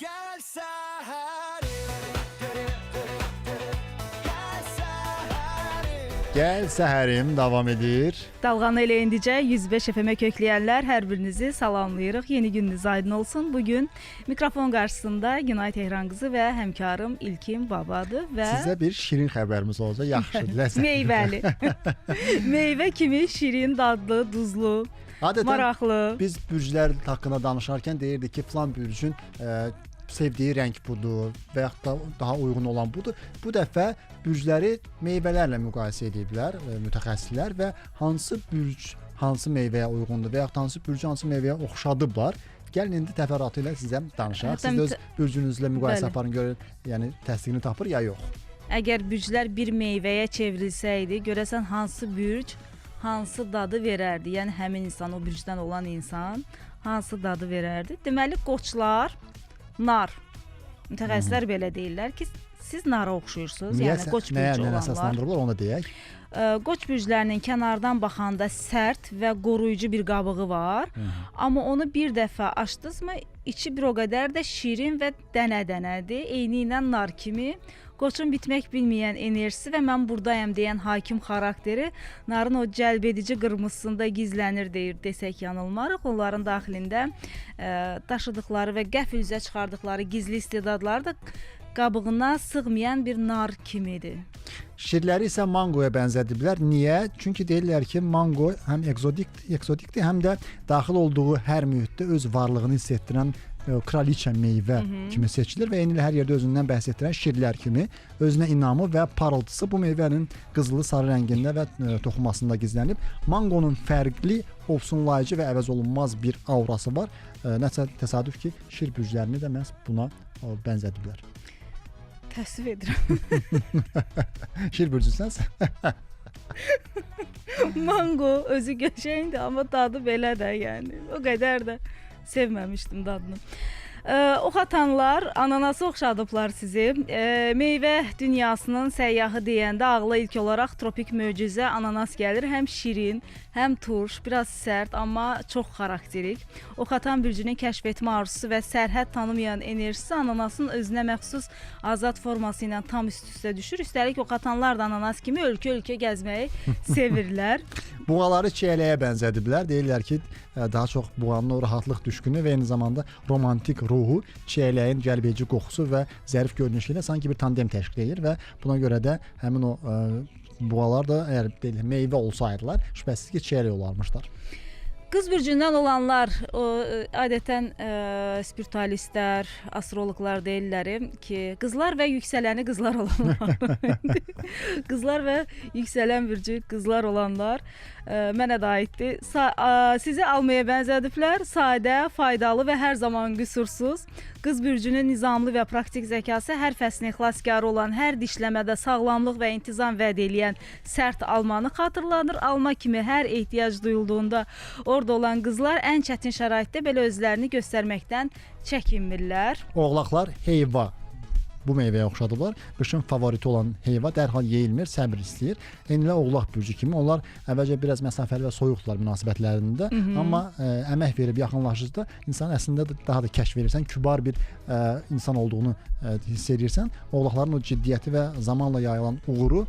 Gəl səhərim Gəl səhərim davam edir. Dalğanı elə indicə 105 FM-ə kökləyənlər hər birinizi salamlayırıq. Yeni gününüz aydın olsun. Bugün mikrofon qarşısında Günay Tehran qızı və həmkarım İlkin Babadır və Sizə bir şirin xəbərimiz olacaq. Yaxşı, ləzzətli. meyvəli. Meyvə kimi şirin, dadlı, duzlu, Adətən maraqlı. biz bürclər haqqında danışarkən deyirdik ki, filan bürcün sevdiyi rəng budur və yaxud da daha uyğun olan budur. Bu dəfə bürcləri meyvələrlə müqayisə ediblər mütəxəssislər və hansı bürc hansı meyvəyə uyğundur və yaxud hansı bürcü hansı meyvəyə oxşadıblar. Gəlin indi təfərrüatı ilə sizə danışaq. Siz də öz bürcünüzlə müqayisə aparın, görün, yəni təsdiqini tapır ya yox. Əgər bürclər bir meyvəyə çevrilsəydi, görəsən hansı bürc hansı dadı verərdi? Yəni həmin insan, o bürcdən olan insan hansı dadı verərdi? Deməli qoçlar nar. Mütəxəssislər belə deyirlər ki, siz nara oxşuyursunuz. Yəni qoç bürcü Nəyə olanlar. əsaslandırılır, onu da deyək. Qoç bürclərinin kənardan baxanda sərt və qoruyucu bir qabığı var. Amma onu bir dəfə açdınızmı, içi bir o qədər də şirin və dənə-dənədir. Eyni ilə nar kimi. Qoçun bitmək bilməyən enerjisi və mən buradayam deyən hakim xarakteri narın o cəlbedici qırmızısında gizlənir desək yanılmarıq. Onların daxilində daşıdıqları və qəfil üzə çıxardıqları gizli istedadları da qabığına sığmayan bir nar kimidir. Şirləri isə mangoya bənzədiblər. Niyə? Çünki deyirlər ki, mango həm eksotikdir, həm də daxil olduğu hər mühitdə öz varlığını hiss etdirən kraliçə meyvə kimi seçilir və eynilə hər yerdə özündən bəhs etdirən şirlər kimi özünə inamı və parıltısı bu meyvənin qızılı sarı rəngində və toxumasında gizlənib. Mangonun fərqli, ovsunlayıcı və əvəzolunmaz bir aurası var. Nəsə təsadüf ki, şir bürclərini də məhz buna bənzədiblər. Təəssüf edirəm. Şir bürcüsənsə? Mango özü qəşəngdir, amma dadı belə də, yəni o qədər də sevməmişdim dadını. Oxatanlar ananası oxşadıblar sizi. Meyvə dünyasının səyyahı deyəndə ağla ilk olaraq tropik möcüzə ananas gəlir. Həm şirin, həm turş, biraz sərt, amma çox xarakterik. Oxatan bürcünün kəşf etmə arzusu və sərhəd tanımayan enerjisi ananasın özünə məxsus azad forması ilə tam üst-üstə düşür. Üstəlik oxatanlar da ananas kimi ölkə-ölkə gəzməyi sevirlər. Buğaları çiyələyə bənzədiblər. Deyirlər ki, daha çox buğanın o rahatlıq düşkünü və eyni zamanda romantik ruhu çiyələyin cəlbedici qoxusu və zərif görünüşü ilə sanki bir tandem təşkil edir və buna görə də həmin o buğalar da əgər meyvə olsaydılar, şübhəsiz ki, çiyələ olarmışlar. Qız bürcündən olanlar, adətən spiritualistlər, astroloqlar deyirlər ki, qızlar və yüksələni qızlar olanlar. Qızlar və yüksələn bürcü qızlar olanlar mənə də aiddir. Sizi almaya bənzədiblər. Sadə, faydalı və hər zaman qüsursuz. Qız bürcünün nizamlı və praktik zəkası hər fəslin xilaskarı olan, hər dişləmədə sağlamlıq və intizam vəd eləyən sərt almanı xatırlanır. Alma kimi hər ehtiyac duyulduğunda orada olan qızlar ən çətin şəraitdə belə özlərini göstərməkdən çəkinmirlər. Oğlaqlar heyva bu meyvəyə oxşadıblar. Qışın favoriti olan heyva dərhal yeyilmir, səbr istəyir. Eynilə oğlaq bürcü kimi onlar əvvəlcə biraz məsafəli və soyuqdular münasibətlərində, amma əmək verib yaxınlaşdıqda insan əslində daha da kəşf verirsən, kübar bir insan olduğunu hiss edirsən. Oğlaqların o ciddiyyəti və zamanla yayılan uğuru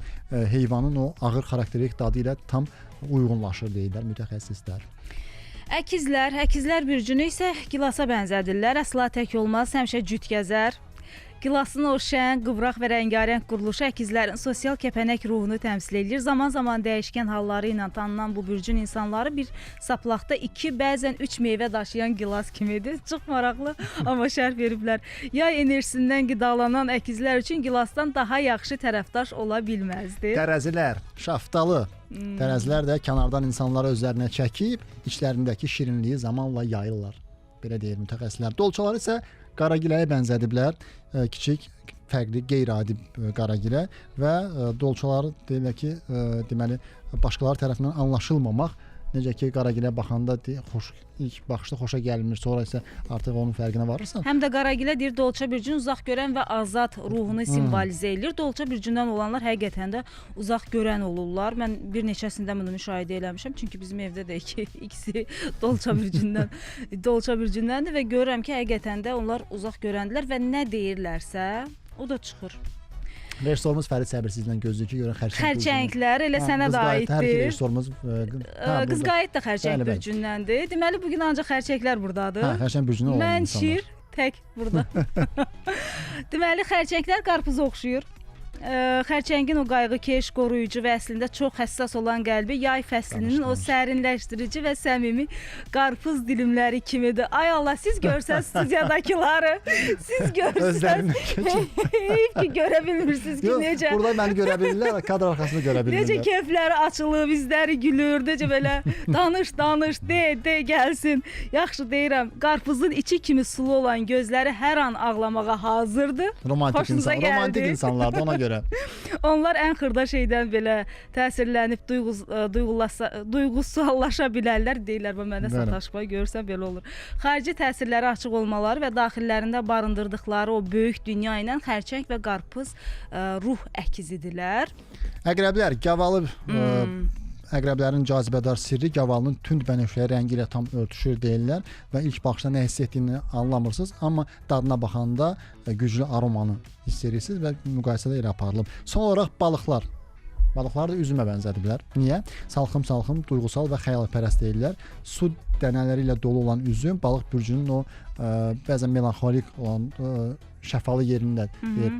heyvanın o ağır xarakterik dadı ilə tam uyğunlaşır deyirlər mütəxəssislər. Əkizlər bürcünü isə gilasa bənzədirlər. Əsla tək olmaz, həmişə cüt gəzər. Gilasın o şən, qıvraq və rəngarəng quruluşu əkizlərin sosial kəpənək ruhunu təmsil edir. Zaman-zaman dəyişkən halları ilə tanınan bu bürcün insanları bir saplaqda 2, bəzən 3 meyvə daşıyan gilas kimidir. Çox maraqlı, amma şərh veriblər. Yay enerjisindən qidalanan əkizlər üçün gilasdan daha yaxşı tərəfdaş ola bilməzdi. Tərəzilər, şaftalı. Tərəzilər də kənardan insanları özlərinə çəkib, içlərindəki şirinliyi zamanla yayırlar. Belə deyir mütəxəssislər. Dolçalar isə qaragiləyə bənzədiblər. Kiçik, fərqli, qeyri-adi qaragilə və dolçaları deyirlər ki, deməli başqaları tərəfindən anlaşılmamaq necə ki Qaragilə baxanda xoş, ilk baxışda xoşa gəlmir, sonra isə artıq onun fərqinə varırsan. Həm də Qaragilə deyir Dolça Bircün uzaq görən və azad ruhunu simvolizə edir. Dolça Bircündən olanlar həqiqətən də uzaq görən olurlar. Mən bir neçəsində bunu müşahidə eləmişəm. Çünki bizim evdə də ikisi Dolça Bircündəndir və görürəm ki, həqiqətən də onlar uzaq görəndilər və nə deyirlərsə, o da çıxır. Rejissorumuz Fərid səbirsizlə gözləyir ki, görən xərçənglər elə sənə də aiddir. Hər iki rejissorumuz Qızqayıt da xərçəng bürcündəndir. Deməli bugün ancaq xərçənglər burdadır. Xərçəng bürcündən olan insanlar. Mən şir tək burada. Deməli xərçənglər qarpuza oxşuyur. Xərçəngin o qayğıkeş, qoruyucu və əslində çox həssas olan qəlbi yay fəslinin o sərinləşdirici və səmimi qarpız dilimləri kimidir. Ay Allah, siz görsəz studiyadakıları, siz görsəz. Heyf ki, görə bilmirsiniz ki, necə. Burada məni görə bilirlər, kadr arxasını görə bilirlər. Necə kefləri açılıb, izləri gülür, necə belə danış, de, gəlsin. Yaxşı deyirəm, qarpızın içi kimi sulu olan gözləri hər an ağlamağa hazırdır. Romantik insanlardır ona görə. Onlar ən xırda şeydən belə təsirlənib duyğusallaşa bilərlər. Deyirlər, bu mənə sataşma, görsən belə olur. Xarici təsirləri açıq olmaları və daxillərində barındırdıqları o böyük dünya ilə xərçəng və qarpız ruh əkizidirlər. Əqrəblər, gavalı əqrəblərin cazibədar sirri gavalının tünd bənövşəyi rəngi ilə tam örtüşür deyirlər və ilk baxışda nə hiss etdiyini anlamırsınız, amma dadına baxanda güclü aromanı hiss edirsiniz və müqayisədə elə aparılıb. Son olaraq balıqlar. Balıqlar da üzümə bənzədiblər. Niyə? Salxım, duyğusal və xəyalpərəst deyirlər. Su dənələri ilə dolu olan üzüm balıq bürcünün o bəzən melanxolik olan şəfalı yerini də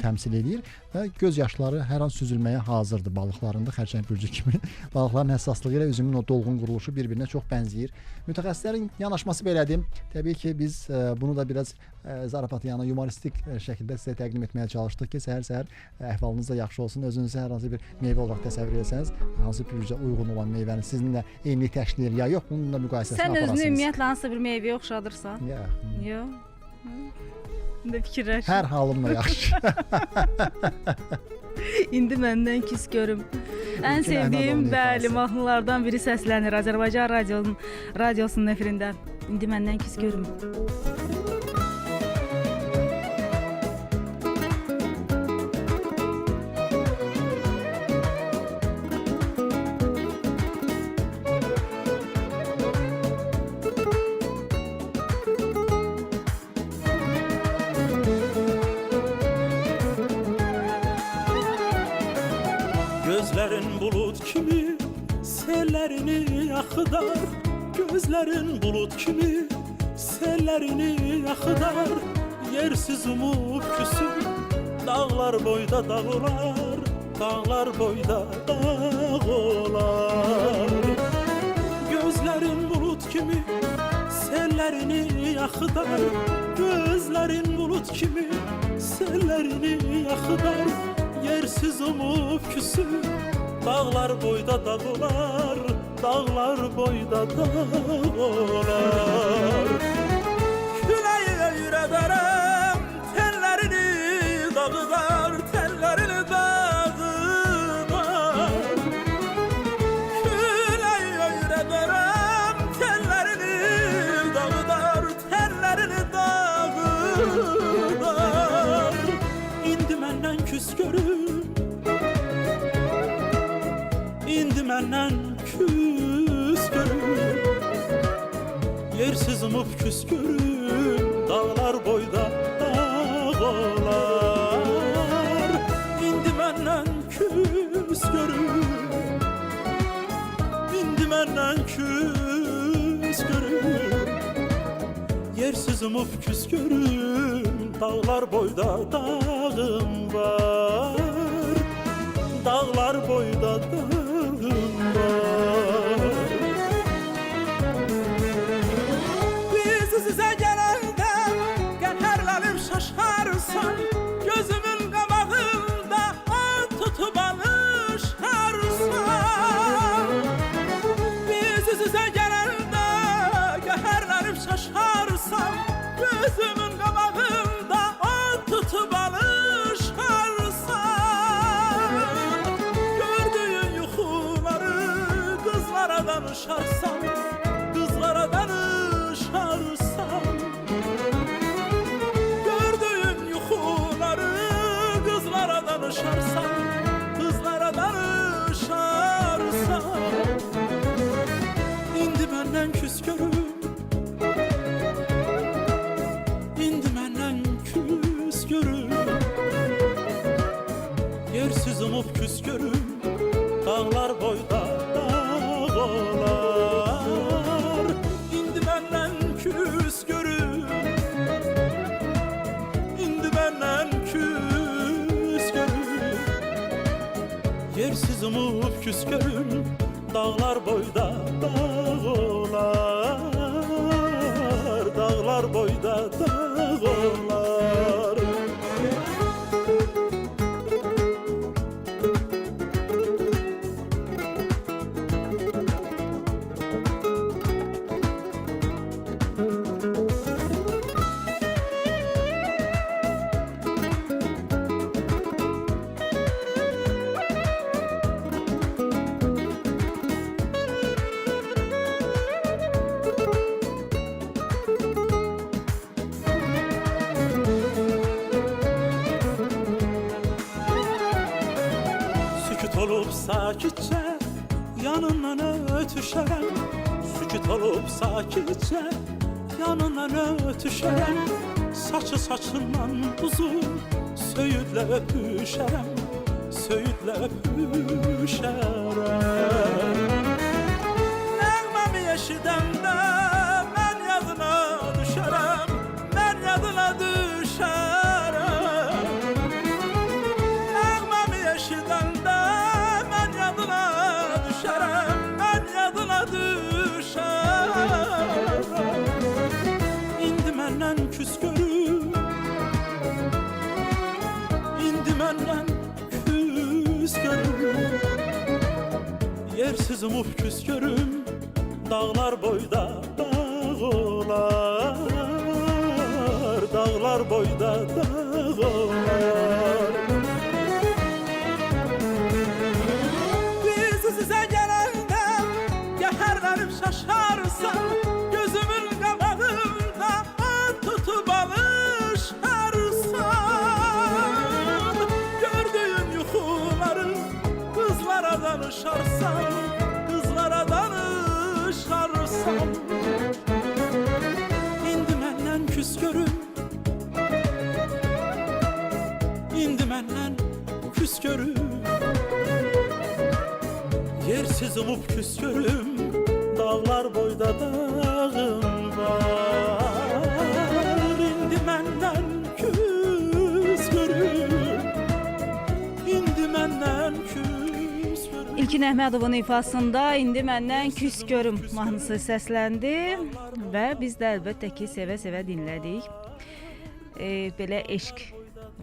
təmsil edir və göz yaşları hər an süzülməyə hazırdır balıqlarında, xərçəng bürcü kimi. Balıqların həssaslığı ilə üzümün o dolğun quruluşu bir-birinə çox bənzəyir. Mütəxəssislərin yanaşması belədir. Təbii ki, biz bunu da biraz zarafatı yana yumoristik şəkildə sizə təqdim etməyə çalışdıq ki, səhər-səhər əhvalınız da yaxşı olsun. Özünüzü hər hansı bir meyvə olaraq təsəvvür etsəniz, hansı bürcə uyğun olan meyvəni sizinlə eyni təşkil edir ya yox, bununla müqayisəsini aparasınız. Sən özünü ümumiyyətlə hansısa bir meyvəyə oxşadırsan? Yox. İndi fikirləş. Hər halımla yaxşı. İndi məndən küs görüm. Ən sevdiyim bəli mahnılardan biri səslənir Azərbaycan radiosunun efirində. İndi məndən küs görüm. Gözlərin bulut kimi sellərini axıdar, gözlərin bulut kimi sellərini axıdar, yersiz umub küsür, dağlar boyda dağ olar, dağlar boyda dağ olar. Gözlərin bulut kimi sellərini axıdar, gözlərin bulut kimi sellərini axıdar, yersiz umub küsür, dağlar boyda dağ olar, dağlar boyda dağ olar. Küləyi öyrədərəm, tellərini dağıdar, tellərini dağıdar. Küləyi öyrədərəm, tellərini dağıdar, tellərini dağıdar. İndi məndən küs görür, indi məndən küs görür, yersiz umub küs görür, dağlar boyda dağ olar. İndi məndən küs görür, indi məndən küs görür, yersiz umub küs görür, dağlar boyda dağım var, dağlar boyda dağım var. Biz sizə gələndə qəhərlənib şaşarsan, gözümün qabağında an tutub alışarsan. Biz sizə gələndə qəhərlənib şaşarsan, gözümün qabağında an tutub alışarsan. Gördüyün yuxuları qızlara danışarsan, umub küs görüm, dağlar boyda dağlar. İndi məndən küs görüm, indi məndən küs görüm. Yersiz umub küs görüm, dağlar boyda dağlar. Dağlar boyda dağlar. Sakitçe yanından ötüşərəm, sükut olub sakitçe yanından ötüşərəm. Saçı saçından uzun söyüdlə öpüşərəm, söyüdlə öpüşərəm. Nəğməmi eşidəndə mən yadına düşərəm, mən yadına düşərəm. Nəğməmi eşidəndə İndi məndən küs görüm, indi məndən küs görüm. Yersiz umub küs görüm, dağlar boyda dağlar. Dağlar boyda dağlar. Biz sizə gələndə gəhərlənib şaşarsan, gözümün qabağında at tutub alışarsan. Gördüyün yuxuları qızlara danışarsan, qızlara danışarsan. İndi məndən küs görüm, indi məndən küs görüm. Yersiz umub küs görüm, dağlar boyda dağım var. İndi məndən küs görüm, indi məndən küs görüm. İlkin Əhmədovun ifasında indi məndən küs görüm mahnısı səsləndi və biz də əlbəttə ki sevə-sevə dinlədik. Belə eşq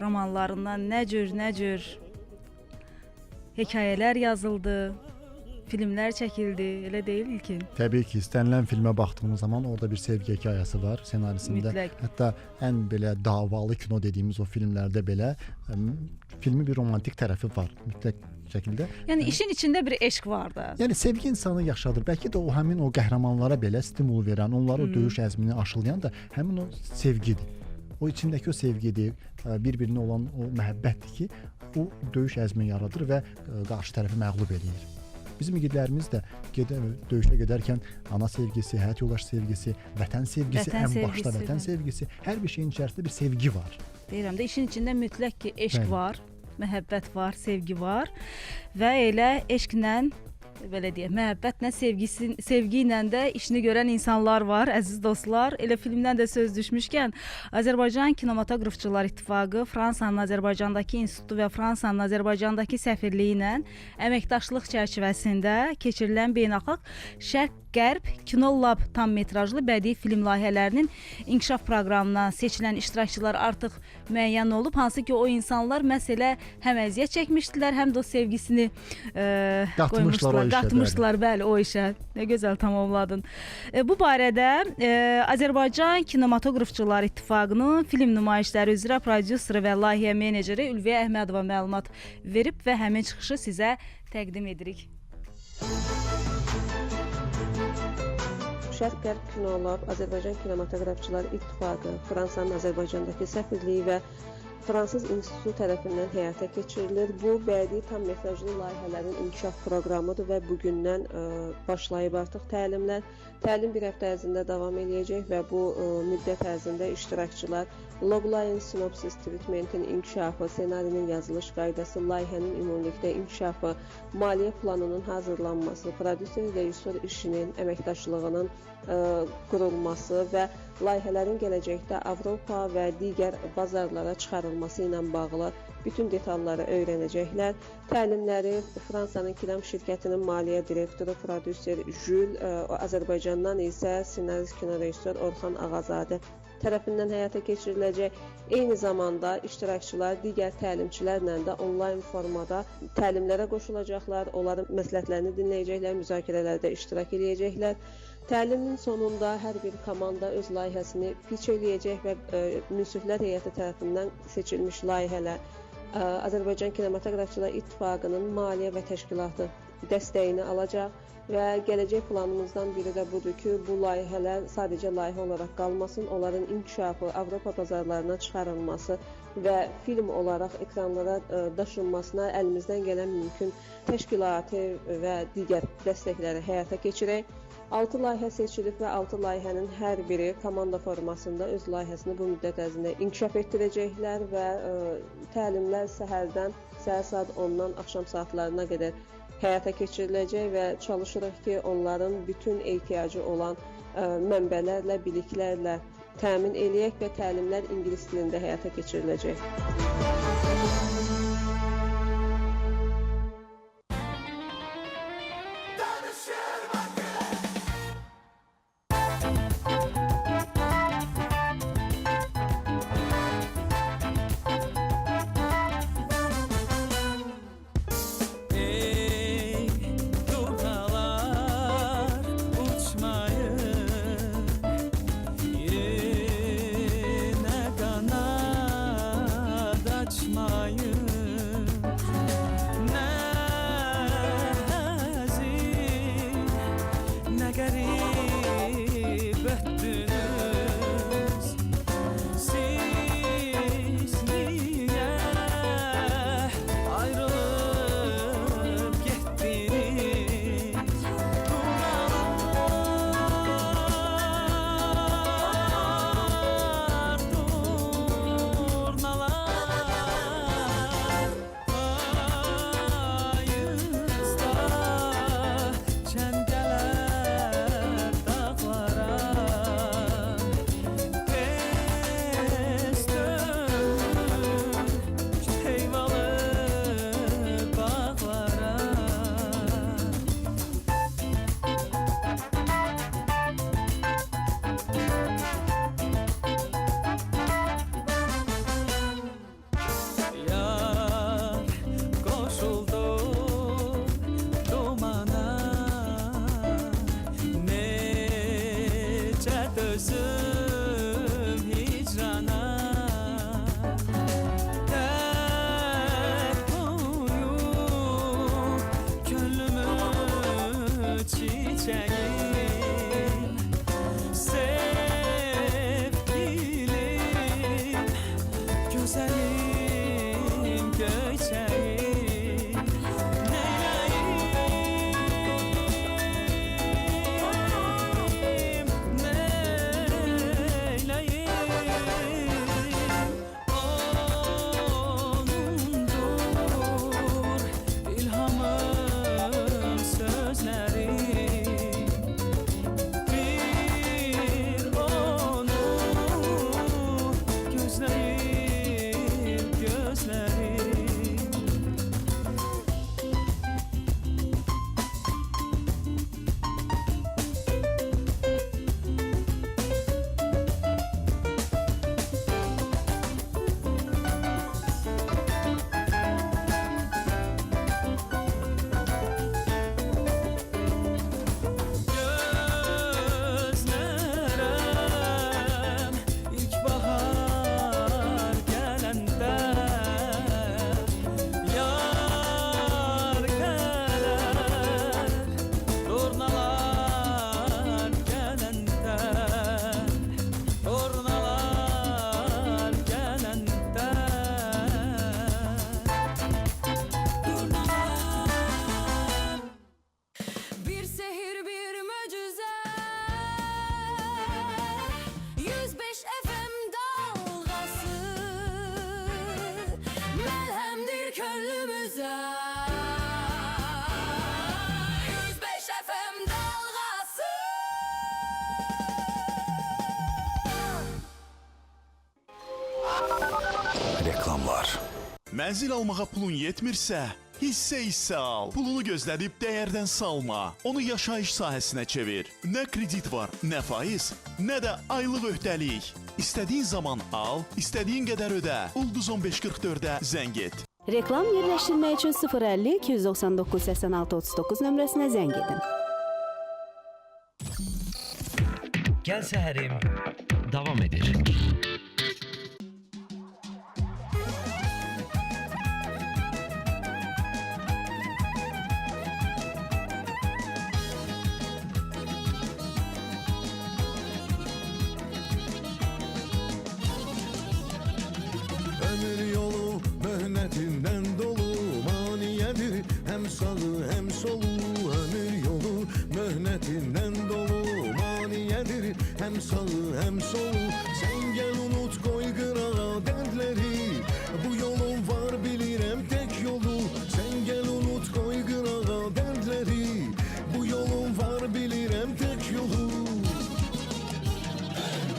romanlarından nə cür hekayələr yazıldı, filmlər çəkildi, elə deyil İlkin? Təbii ki, istənilən filmə baxdığımız zaman orada bir sevgi hekayəsi var ssenarisində. Mütləq. Hətta ən belə davalı kino dediyimiz o filmlərdə belə filmin bir romantik tərəfi var mütləq şəkildə. Yəni işin içində bir eşq var da. Yəni sevgi insanı yaşadır. Bəlkə də o həmin o qəhrəmanlara belə stimul verən, onları o döyüş əzmini aşılayan da həmin o sevgidir. O içindəki o sevgidir, bir-birinə olan o məhəbbətdir ki, o döyüş əzmini yaradır və qarşı tərəfi məğlub edir. Bizim igidlərimiz də döyüşə gedərkən ana sevgisi, həyat yoldaşı sevgisi, vətən sevgisi, ən başda vətən sevgisi, hər bir şeyin içərisində bir sevgi var. Deyirəm də işin içində mütləq ki eşq var, məhəbbət var, sevgi var və elə eşqlə, belə deyək, məhəbbətlə, sevgi ilə də işini görən insanlar var, əziz dostlar. Elə filmdən də söz düşmüşkən, Azərbaycan Kinematografçılar İttifaqı Fransanın Azərbaycandakı institutu və Fransanın Azərbaycandakı səfirliyi ilə əməkdaşlıq çərçivəsində keçirilən beynəlxalq Şərq-Qərb Kino Lab tam metrajlı bədii film layihələrinin inkişaf proqramına seçilən iştirakçılar artıq müəyyən olub. Hansı ki o insanlar məhz elə həm əziyyət çəkmişdilər, həm də o sevgisini qatmışdılar, bəli, o işə. Nə gözəl tamamladın. Bu barədə Azərbaycan Kinematografçılar İttifaqının film nümayişləri üzrə prodüseri və layihə meneceri Ülviyə Əhmədova məlumat verib və həmin çıxışı sizə təqdim edirik. Şərq-Qərb Kino Lab, Azərbaycan Kinematografçılar İttifaqı, Fransanın Azərbaycandakı səfirliyi və Fransız İnstitutu tərəfindən həyata keçirilir. Bu bədii tam metrajlı layihələrin inkişaf proqramıdır və bugündən başlayıb artıq təlimlər. Təlim bir həftə ərzində davam edəcək və bu müddət ərzində iştirakçılar logline sinopsis treatmentin inkişafı, ssenarinin yazılış qaydası, layihənin ümumilikdə inkişafı, maliyyə planının hazırlanması, prodüser rejissor işinin, əməkdaşlığının qurulması və layihələrin gələcəkdə Avropa və digər bazarlara çıxarılması ilə bağlı bütün detalları öyrənəcəklər. Təlimləri Fransanın Kilam şirkətinin maliyyə direktoru, prodüser Jül, Azərbaycandan isə ssenarist kino rejissor Orxan Ağazadə tərəfindən həyata keçiriləcək. Eyni zamanda iştirakçılar digər təlimçilərlə də onlayn formada təlimlərə qoşulacaqlar, onların məsləhətlərini dinləyəcəklər, müzakirələrdə iştirak edəcəklər. Təlimin sonunda hər bir komanda öz layihəsini pitch eləyəcək və münsiflər heyəti tərəfindən seçilmiş layihələr Azərbaycan Kinematografçılar İttifaqının maliyyə və təşkilatı dəstəyini alacaq və gələcək planımızdan biri də budur ki, bu layihələr sadəcə layihə olaraq qalmasın, onların inkişafı, Avropa bazarlarına çıxarılması və film olaraq ekranlara daşınmasına əlimizdən gələn mümkün təşkilati və digər dəstəkləri həyata keçirək. 6 layihə seçilib və 6 layihənin hər biri komanda formasında öz layihəsini bu müddət ərzində inkişaf etdirəcəklər və təlimlər səhər saat 10-dan axşam saatlarına qədər həyata keçiriləcək və çalışırıq ki, onların bütün ehtiyacı olan mənbələrlə, biliklərlə təmin eləyək və təlimlər ingilis dilində həyata keçiriləcək. Açmayın Mənzil almağa pulun yetmirsə, hissə al. Pulunu gözlədib dəyərdən salma. Onu yaşayış sahəsinə çevir. Nə kredit var, nə faiz, nə də aylıq öhdəlik. İstədiyin zaman al, istədiyin qədər ödə. Ulduz 1544-ə zəng et. Reklam yerləşdirmək üçün 050 299 86 39 nömrəsinə zəng edin. Gəl səhərim davam edir. Ömür yolu möhnetinden dolu maniyedir. Hem sağı hem solu. Ömür yolu möhnetinden dolu maniyedir. Hem sağı hem solu. Sen gel unut koy kırağa dertleri. Bu yolun var bilirem tek yolu. Sen gel unut koy kırağa dertleri. Bu yolun var bilirem tek yolu.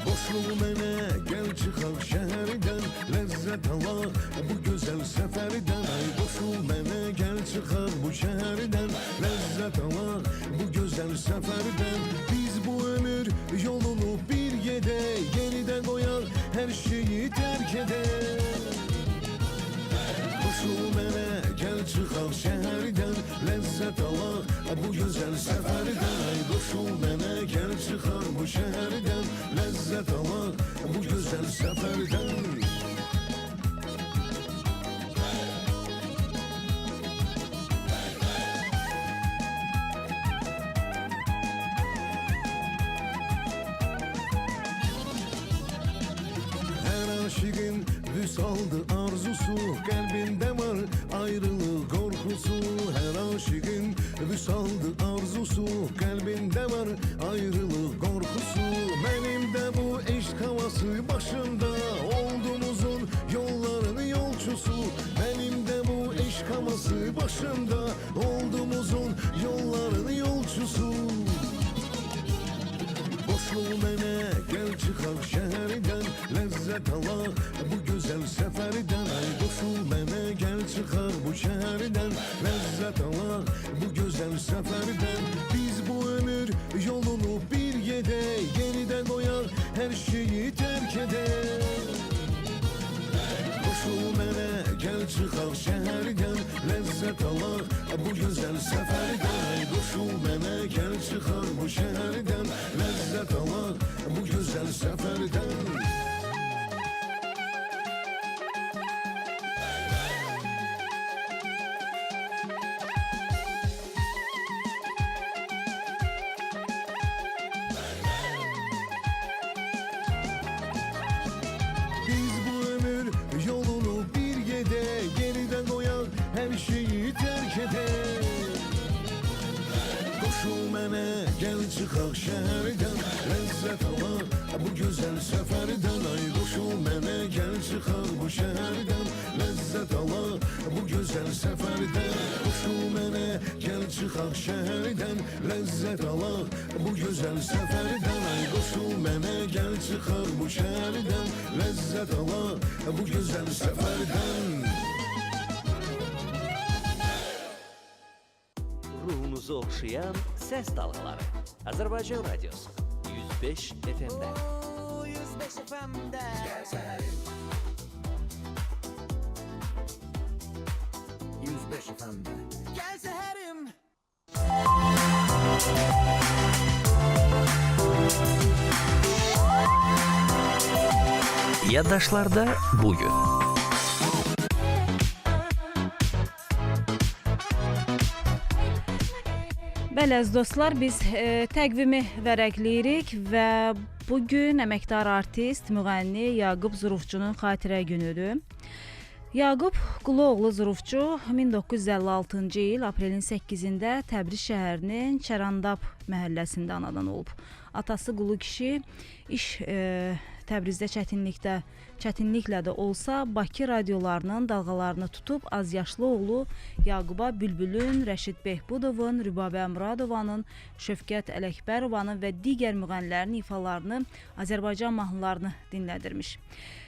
Boşluğu mene gel çıkak şehirden. Lezzet alak bu güzel seferden. Ay boşluğu mene gel çıkak bu şehirden. Lezzet alak bu güzel seferden. Biz bu ömür yolunu bir yede yeniden koyar her şeyi terk eder. Boşluğu mene gel çıkak şehirden. Lezzet alak bu güzel seferden. Ay boşluğu mene gel çıkak bu şehirden. Lezzet alak bu güzel seferden. Her aşığın vüsaldı arzusu, kalbinde var ayrılık korkusu. Her aşığın vüsaldı arzusu, kalbinde var ayrılık korkusu. Benim de bu eşk havası başımda, oldumuzun yollarının yolcusu. Benim de bu eşk havası başımda, oldumuzun yollarının yolcusu. Boşluğu mene gel çıkak şehirden. Lezzet alak bu güzel seferden. Ay boşluğu mene gel çıkak bu şehirden. Lezzet alak bu güzel seferden. Biz bu ömür yolunu bir yede yeniden koyar her şeyi terk eder. Boşluğu mene gel çıkak şehirden. Lezzet alak bu güzel seferden. Ay boşluğu mene gel çıkak bu şehirden. Lezzet alak bu güzel seferden. Biz bu ömür yolunu bir yede geriden koyar her şeyi terk eder. Koşul mene gel çıkak şehirden. Lezzet alak bu güzel seferden. Ay koşul mene gel çıkak bu şehirden. Lezzet alak bu güzel seferden. Koşul mene gel çıkak şehirden. Lezzet alak bu güzel seferden. Ay koşul mene gel çıkak bu şehirden. Lezzet alak bu güzel seferden. Ruhunuzu okşayan ses dalgaları. Azərbaycan Radiosu 105 FM'de. 105 FM'de. Gel səhərim. 105 FM'de. Gel səhərim. Yaddaşlarda bugün. Bəli, əziz dostlar, biz təqvimi vərəqləyirik və bugün əməkdar artist, müğənni Yaqub Zurufçunun xatirə günüdür. Yaqub Quluoğlu Zurufçu 1956-cı il aprelin 8-də Təbriz şəhərinin Çərandab məhəlləsində anadan olub. Atası Qulu kişi iş Təbrizdə çətinliklə də olsa Bakı radiolarının dalğalarını tutub azyaşlı oğlu Yaquba Bülbülün, Rəşid Behbudovun, Rübabə Muradovanın, Şövkət Ələkbərovanın və digər müğənnilərin ifalarını, Azərbaycan mahnılarını dinlədirmiş.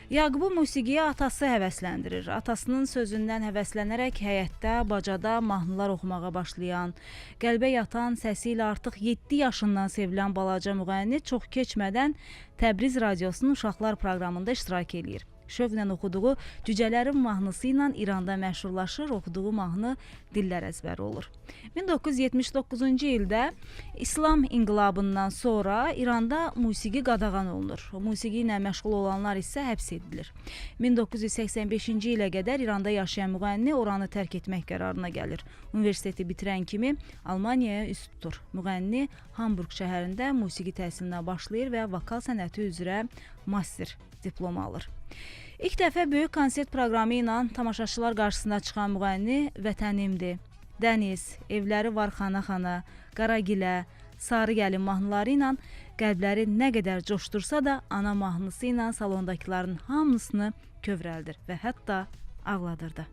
Yaqubu musiqiyə atası həvəsləndirir. Atasının sözündən həvəslənərək həyətdə, bacada mahnılar oxumağa başlayan, qəlbə yatan səsi ilə artıq 7 yaşından sevilən balaca müğənni çox keçmədən Təbriz radiosunun uşaqlar proqramında iştirak eləyir. Şövqlə oxuduğu Cücələrin mahnısı ilə İranda məşhurlaşır, oxuduğu mahnı dillər əzbəri olur. 1979-cu ildə İslam inqilabından sonra İranda musiqi qadağan olunur. Musiqi ilə məşğul olanlar isə həbs edilir. 1985-ci ilə qədər İranda yaşayan müğənni oranı tərk etmək qərarına gəlir. Universiteti bitirən kimi Almaniyaya üst tutur. Müğənni Hamburq şəhərində musiqi təhsilinə başlayır və vokal sənəti üzrə master diplomu alır. İlk dəfə böyük konsert proqramı ilə tamaşaçılar qarşısına çıxan müğənni Vətənimdir, Dəniz, Evləri var xana-xana, Qaragilə, Sarı gəlin mahnıları ilə qəlbləri nə qədər coşdursa da ana mahnısı ilə salondakıların hamısını kövrəldir və hətta ağladırdı.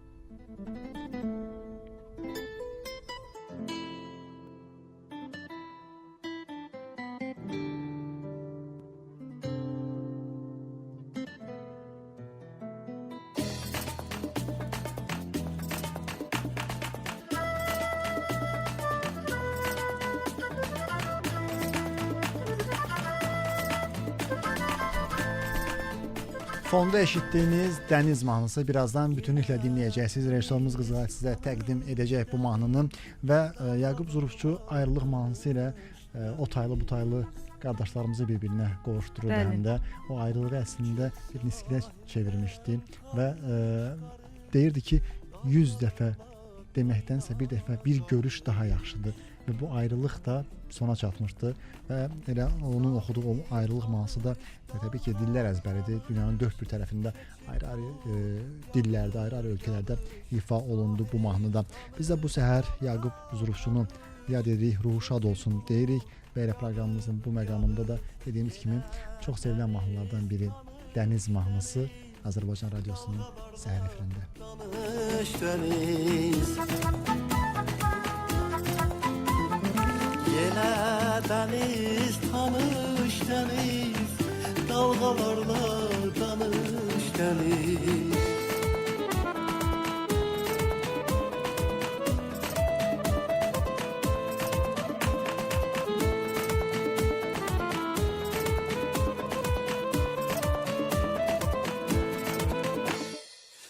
Fonda eşitdiyiniz Dəniz mahnısı birazdan bütünlüklə dinləyəcəksiniz. Rejissorumuz qızlar sizə təqdim edəcək bu mahnını və Yaqub Zurufçu ayrılıq mahnısı ilə o taylı bu taylı qardaşlarımızı bir-birinə qovuşdurur. Həm də o ayrılığı əslində bir niskinə çevirmişdi və deyirdi ki 100 dəfə deməkdənsə bir dəfə bir görüş daha yaxşıdır və bu ayrılıq da sona çatmışdı və elə onun oxuduğu o ayrılıq mahnısı da təbii ki dillər əzbəridir. Dünyanın dörd bir tərəfində ayrı-ayrı dillərdə, ayrı-ayrı ölkələrdə ifa olundu bu mahnıda. Biz də bu səhər Yaqub Zurufçunu yad edirik, ruhu şad olsun deyirik və elə proqramımızın bu məqamında da dediyimiz kimi çox sevilən mahnılardan biri Dəniz mahnısı Azərbaycan radiosunun səhər efirində. Yenə dəniz, tanış dəniz, dalğalarla danış dəniz.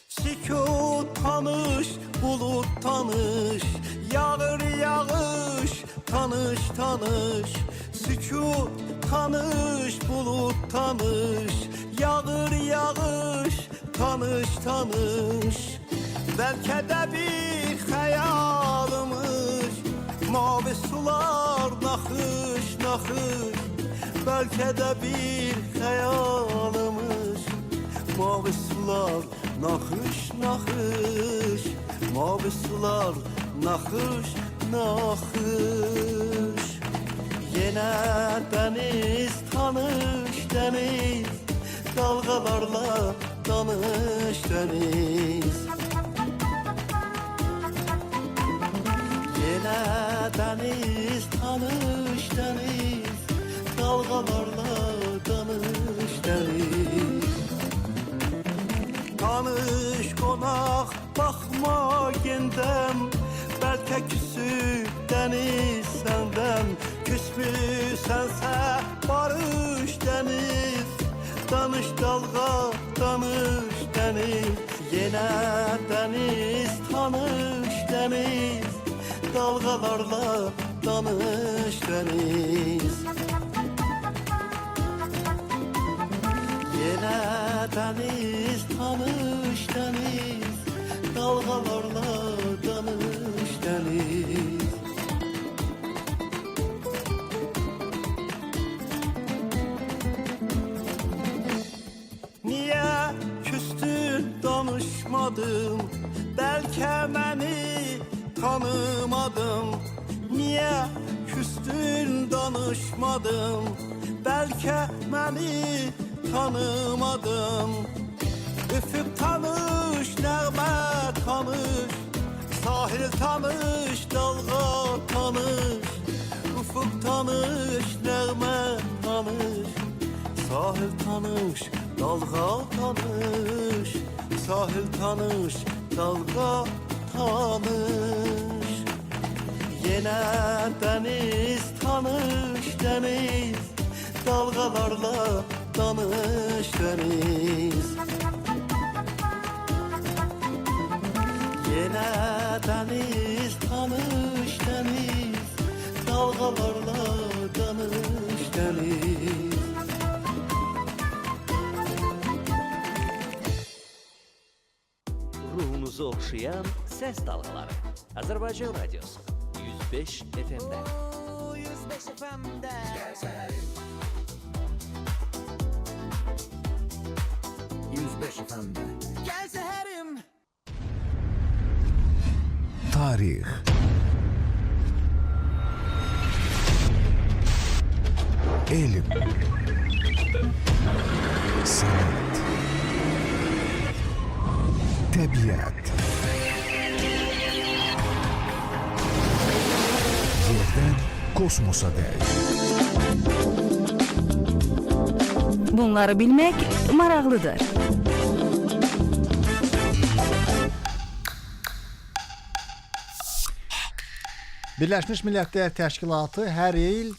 Sükut tanış, bulut tanış, yağır yağış, tanış tanış, sükut tanış, bulut tanış, yağır yağış, tanış tanış. Bəlkə də bir xəyalımız, mavi sular naxış naxış. Bəlkə də bir xəyalımız, mavi sular naxış naxış. Mavi sular naxış naxış. Yenə dəniz, tanış dəniz, dalğalarla danış dəniz. Yenə dəniz, tanış dəniz, dalğalarla danış dəniz. Tanış qonaq, baxma gendəm, bəlkə küsüb dəniz səndən. Küsmüsənsə barış dəniz, danış dalğa, danış dəniz. Yenə dəniz, tanış dəniz, dalğalarla danış dəniz. Yenə dəniz, tanış dəniz, dalğalarla danış dəniz. Niyə küstün danışmadın, bəlkə məni tanımadın. Niyə küstün danışmadın, bəlkə məni tanımadım. Üfüq tanış, nəğmə tanış, sahil tanış, dalğa tanış. Üfüq tanış, nəğmə tanış, Sahil tanış, dalga tanış. Sahil tanış, dalga tanış. Yine deniz tanış deniz. Dalgalarla danış deniz. Yine deniz tanış deniz. Dalgalarla danış deniz. Ruhunuzu okşayan ses dalgaları. Azərbaycan Radiosu 105 FM-də. 105 FM'de. Gel seherim. 105 FM'de. Gel seherim. Tarix. Elm. Sanat. Təbiət. Yerdən kosmosa dək. Bunları bilmək maraqlıdır. Birləşmiş Millətlər Təşkilatı hər il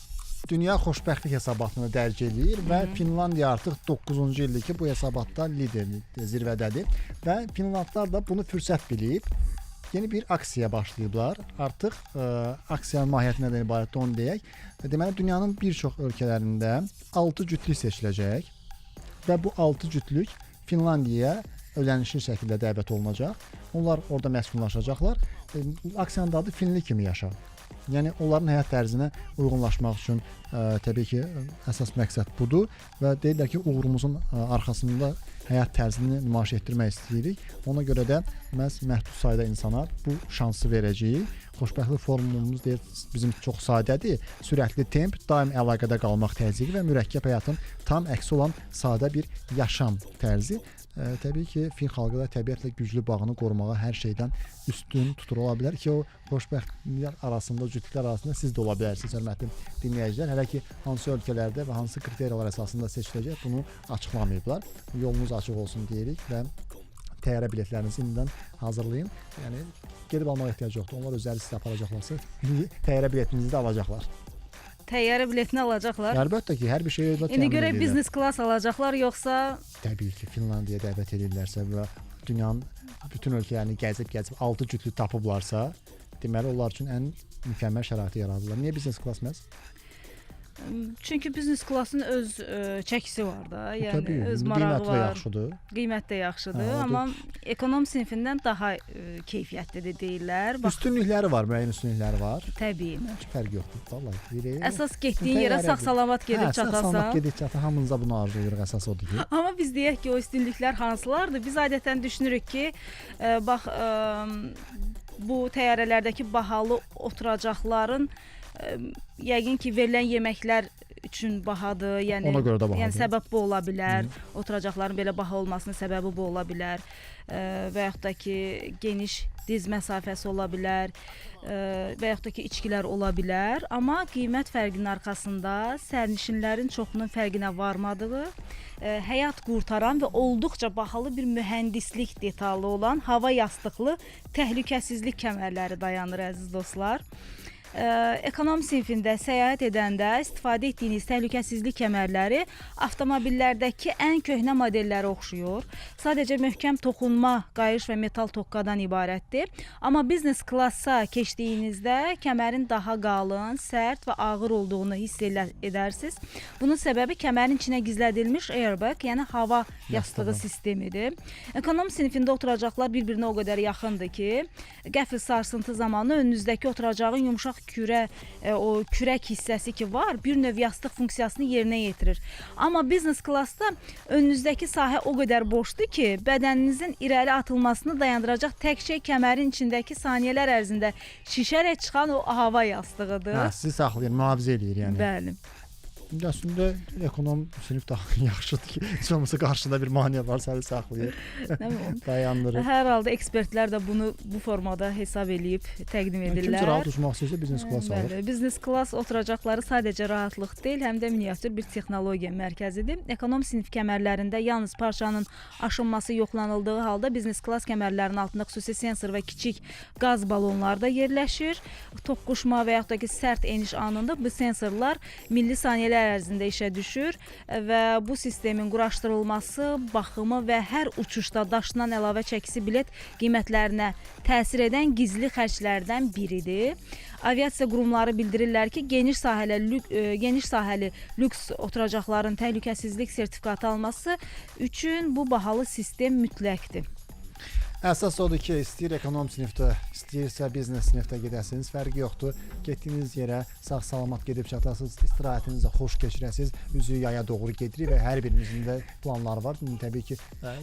Dünya Xoşbəxtlik Hesabatını dərc eləyir və Finlandiya artıq 9-cu ildir ki, bu hesabatda liderdir, zirvədədir və Finlandlar da bunu fürsət bilib yeni bir aksiyaya başlayıblar. Artıq aksiyanın mahiyyəti nədən ibarətdir onu deyək. Deməli, dünyanın bir çox ölkələrində 6 cütlük seçiləcək və bu 6 cütlük Finlandiyaya ödənişli şəkildə dəvət olunacaq. Onlar orada məskunlaşacaqlar. Aksiyanın adı Finli kimi yaşa. Yəni onların həyat tərzinə uyğunlaşmaq üçün təbii ki, əsas məqsəd budur və deyirlər ki, uğurumuzun arxasında həyat tərzini nümayiş etdirmək istəyirik. Ona görə də məhz məhdud sayda insana bu şansı verəcəyik. Xoşbəxtlik formulumuz deyir, bizim çox sadədir. Sürətli temp, daim əlaqədə qalmaq təzyiqi və mürəkkəb həyatın tam əksi olan sadə bir yaşam tərzi. Təbii ki, Fin xalqı da təbiətlə güclü bağını qorumağa hər şeydən üstün tutur ola bilər ki, o xoşbəxtliklər arasında, cütlüklər arasında siz də ola bilərsiniz, hörmətli dinləyicilər. Hələ ki, hansı ölkələrdə və hansı kriteriyalar əsasında seçiləcək, bunu açıqlamayıblar. Yolunuz açıq olsun deyirik və təyyarə biletlərinizi indidən hazırlayın. Yəni, gedib almağa ehtiyac yoxdur. Onlar özləri sizə aparacaqlarsa, təyyarə biletinizi də alacaqlar. Təyyarə biletini alacaqlar. Əlbəttə ki, hər bir şey özlə təmin İndi görə edirlər. biznes klass alacaqlar, yoxsa? Təbii ki, Finlandiyaya dəvət edirlərsə və dünyanın bütün ölkələrini gəzib 6 cütlük tapıblarsa, deməli onlar üçün ən mükəmməl şəraiti yaradırlar. Niyə biznes klass məhz? Çünki biznes klassın öz çəkisi var da, yəni Təbii, öz marağı qiymət də var. yaxşıdır. Qiymət də yaxşıdır, Hə, amma ekonom sinfindən daha keyfiyyətlidir deyirlər. Üstünlükləri var, müəyyən üstünlükləri var. Təbii. Heç fərq yoxdur, vallahi. Əsas getdiyin yerə sağ-salamat gedib çatasan. Sağ-salamat gedib çatasan, hamınıza bunu arzulayırıq, əsas odur ki. Amma biz deyək ki, o üstünlüklər hansılardır? Biz adətən düşünürük ki, bax bu təyyarələrdəki bahalı oturacaqların yəqin ki, verilən yeməklər üçün bahadır. Yəni, ona görə də bahadır. Yəni səbəb bu ola bilər. Oturacaqların belə baha olmasının səbəbi bu ola bilər. Və yaxud da ki, geniş diz məsafəsi ola bilər. Və yaxud da ki, içkilər ola bilər. Amma qiymət fərqinin arxasında sərnişinlərin çoxunun fərqinə varmadığı, həyat qurtaran və olduqca bahalı bir mühəndislik detalı olan hava yastıqlı təhlükəsizlik kəmərləri dayanır, əziz dostlar. Ekonom sinfində səyahət edəndə istifadə etdiyiniz təhlükəsizlik kəmərləri avtomobillərdəki ən köhnə modellərə oxşuyur. Sadəcə möhkəm toxunma, qayış və metal toqqadan ibarətdir. Amma biznes klassa keçdiyinizdə kəmərin daha qalın, sərt və ağır olduğunu hiss edərsiniz. Bunun səbəbi kəmərin içinə gizlədilmiş airbag, yəni hava yastığı sistemidir. Ekonom sinfində oturacaqlar bir-birinə o qədər yaxındır ki, qəfil sarsıntı zamanı önünüzdəki oturacağın yumşaq o kürək hissəsi ki var, bir növ yastıq funksiyasını yerinə yetirir. Amma biznes klassda önünüzdəki sahə o qədər boşdur ki, bədəninizin irəli atılmasını dayandıracaq tək şey kəmərin içindəki saniyələr ərzində şişərək çıxan o hava yastığıdır. Sizi saxlayır, mühafizə eləyir yəni. Bəli. Əslində ekonom sinif daha yaxşıdır ki, heç olmasa qarşıda bir maneə var, səni saxlayır, dayandırır. Hər halda ekspertlər də bunu bu formada hesab eləyib təqdim edirlər. Kimsə rahat uçmaq istəyirsə biznes klass alır. Biznes klass oturacaqları sadəcə rahatlıq deyil, həm də miniatür bir texnologiya mərkəzidir. Ekonom sinif kəmərlərində yalnız parçanın aşınması yoxlanıldığı halda biznes klass kəmərlərinin altında xüsusi sensor və kiçik qaz balonları da yerləşir. Toqquşma və yaxud da ki, sərt eniş anında bu sensorlar milli saniyələr ərzində işə düşür və bu sistemin quraşdırılması, baxımı və hər uçuşda daşınan əlavə çəkisi bilet qiymətlərinə təsir edən gizli xərclərdən biridir. Aviasiya qurumları bildirirlər ki, geniş sahəli lüks oturacaqların təhlükəsizlik sertifikatı alması üçün bu bahalı sistem mütləqdir. Əsas odur ki, istəyir ekonom sinifdə, istəyirsə biznes sinifdə gedəsiniz, fərqi yoxdur. Getdiyiniz yerə sağ-salamat gedib çatasınız, istirahətinizə xoş keçirəsiniz, üzü yaya doğru gedirik və hər birimizin də planları var. Təbii ki,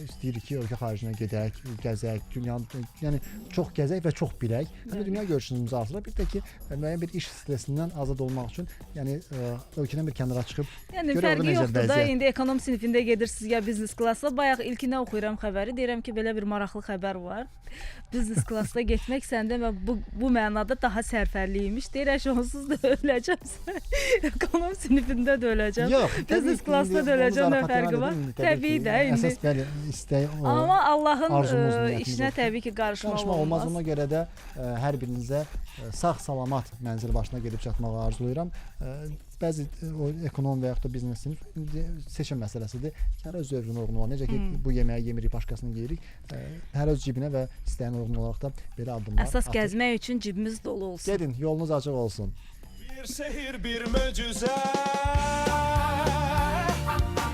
istəyirik ki, ölkə xaricinə gedək, gəzək, yəni çox gəzək və çox bilək. Həm də dünya görüşümüzü artıraq. Bir də ki, müəyyən bir iş stresindən azad olmaq üçün, yəni ölkədən bir kənara çıxıb yəni fərqi yoxdur da, indi ekonom sinifində gedirsiniz ya biznes klassda. Bayaq ilkinə oxuyuram xəbəri, deyirəm ki, belə bir maraqlı xəbər var. Biznes klassda getmək səndə və bu mənada daha sərfərliymiş. Deyirək, onsuz da öləcəm. Ekonom sinifində də öləcəm. Biznes klassda da öləcəm, nə fərqi var? Təbii də indi. Əsas bəli, istək o. Amma Allahın işinə təbii ki, qarışmaq olmaz. Ona görə də hər birinizə sağ-salamat mənzil başına gedib çatmağı arzulayıram. Bəzi ekonom və yaxud da biznes sinif seçim məsələsidir. Hər öz zövqünə uyğun olaraq, necə ki bu yeməyi yemirik, başqasını yeyirik, hər öz cibinə və istəyinə uyğun olaraq da belə addımlar. Əsas gəzmək üçün cibimiz dolu olsun. Gedin, yolunuz açıq olsun. Bir sehir, bir möcüzə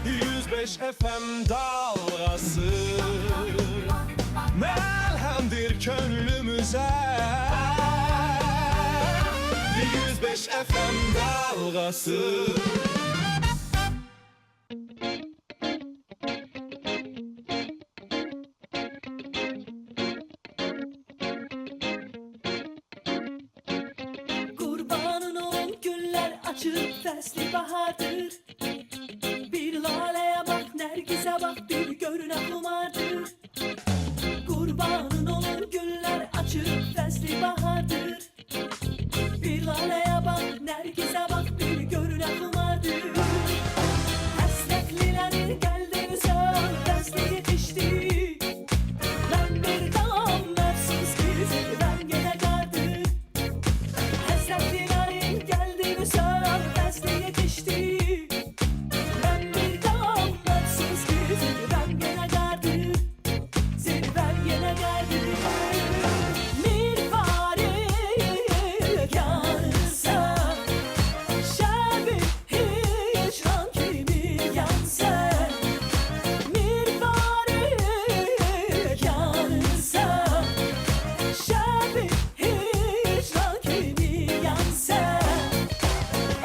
105 FM dalğası məlhəmdir könlümüzə 105 FM dalğası Qurbanın olun güller açır fəsli bahardır Bir laleye bak nergize bak bir görüne xumardır Qurbanın olun güller açır fəsli bahardır Bir laleye bak nergize bak bir görüne xumardır Həsrətliləri gəldi üzər fəsli yetişdi Mən bir dam məfsus bir zirvəm yenə qardır Həsrətlilərin gəldi üzər fəsli yetişdi Mən bir dam məfsus bir zirvəm yenə qardır Zirvəm yenə qardır Mirvari yansa Şəbi hicran kimi yansa Mirvari yansa Şəbi hicran kimi yansa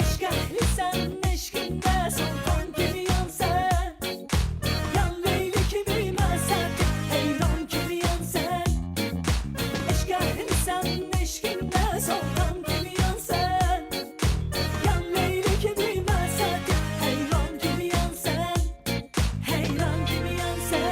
Eşq əhlisən, eşqində sultan kimi yansan Yan Leyli kimi məsən, heyran kimi yansan Eşq əhlisən, eşqində sultan kimi yansan Yan Leyli kimi məsən, heyran kimi yansan Heyran kimi yansan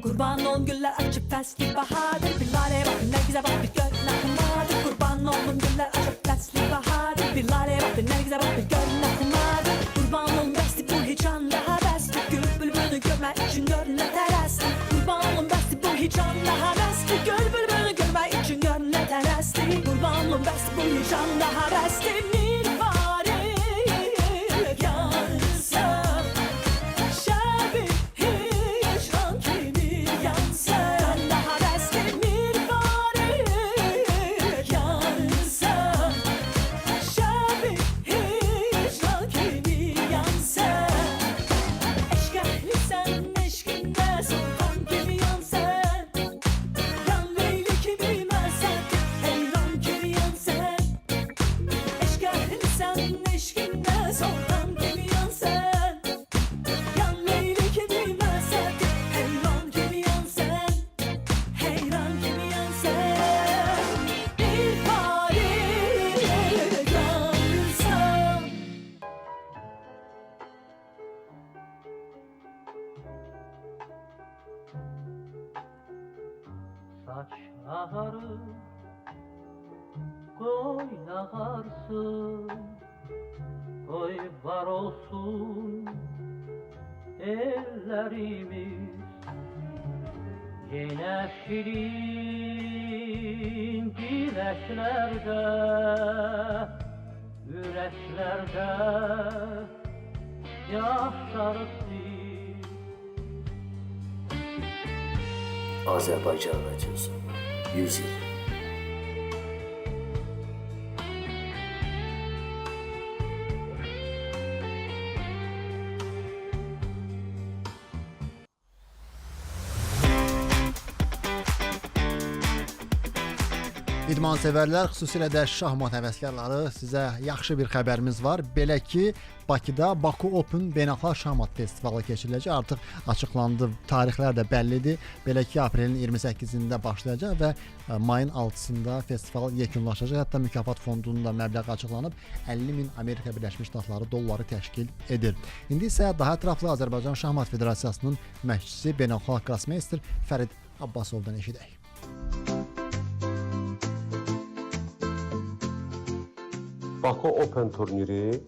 Kurban olun güller açıp fesli bahardır Bir lale bakın ne güzel bak bir gör ne kumardır Kurban olun güller açıp fesli bahardır Bir lale bakın ne güzel bak bir gör ne kumardır Kurban olun besti bu hicran daha besti Gül bülbülünü görmek için gör ne teresti Kurban olun besti bu hicran daha besti Gül bülbülünü görmek için gör ne teresti Kurban olun besti bu hicran daha besti Mirvari yansa Şəbi hicran kimi dağları Qoy ağarsın Qoy var olsun ellerimiz Yine şirin dileklerde Yüreklerde yaşarsın Azərbaycan Radiosu 100 il. İdman sevərlər, xüsusilə də şahmat həvəskarları, sizə yaxşı bir xəbərimiz var. Belə ki, Bakıda Baku Open Beynəlxalq Şahmat Festivalı keçiriləcək. Artıq açıqlandı, tarixlər də bəllidir. Belə ki, aprelin 28-də başlayacaq və mayın 6-sında festival yekunlaşacaq. Hətta mükafat fondunun da məbləği açıqlanıb 50.000 Amerika Birləşmiş Ştatları dolları təşkil edir. İndi isə daha ətraflı Azərbaycan Şahmat Federasiyasının məşqçisi beynəlxalq qrosmeyster Fərid Abbasovdan eşidək. Baku Open turniri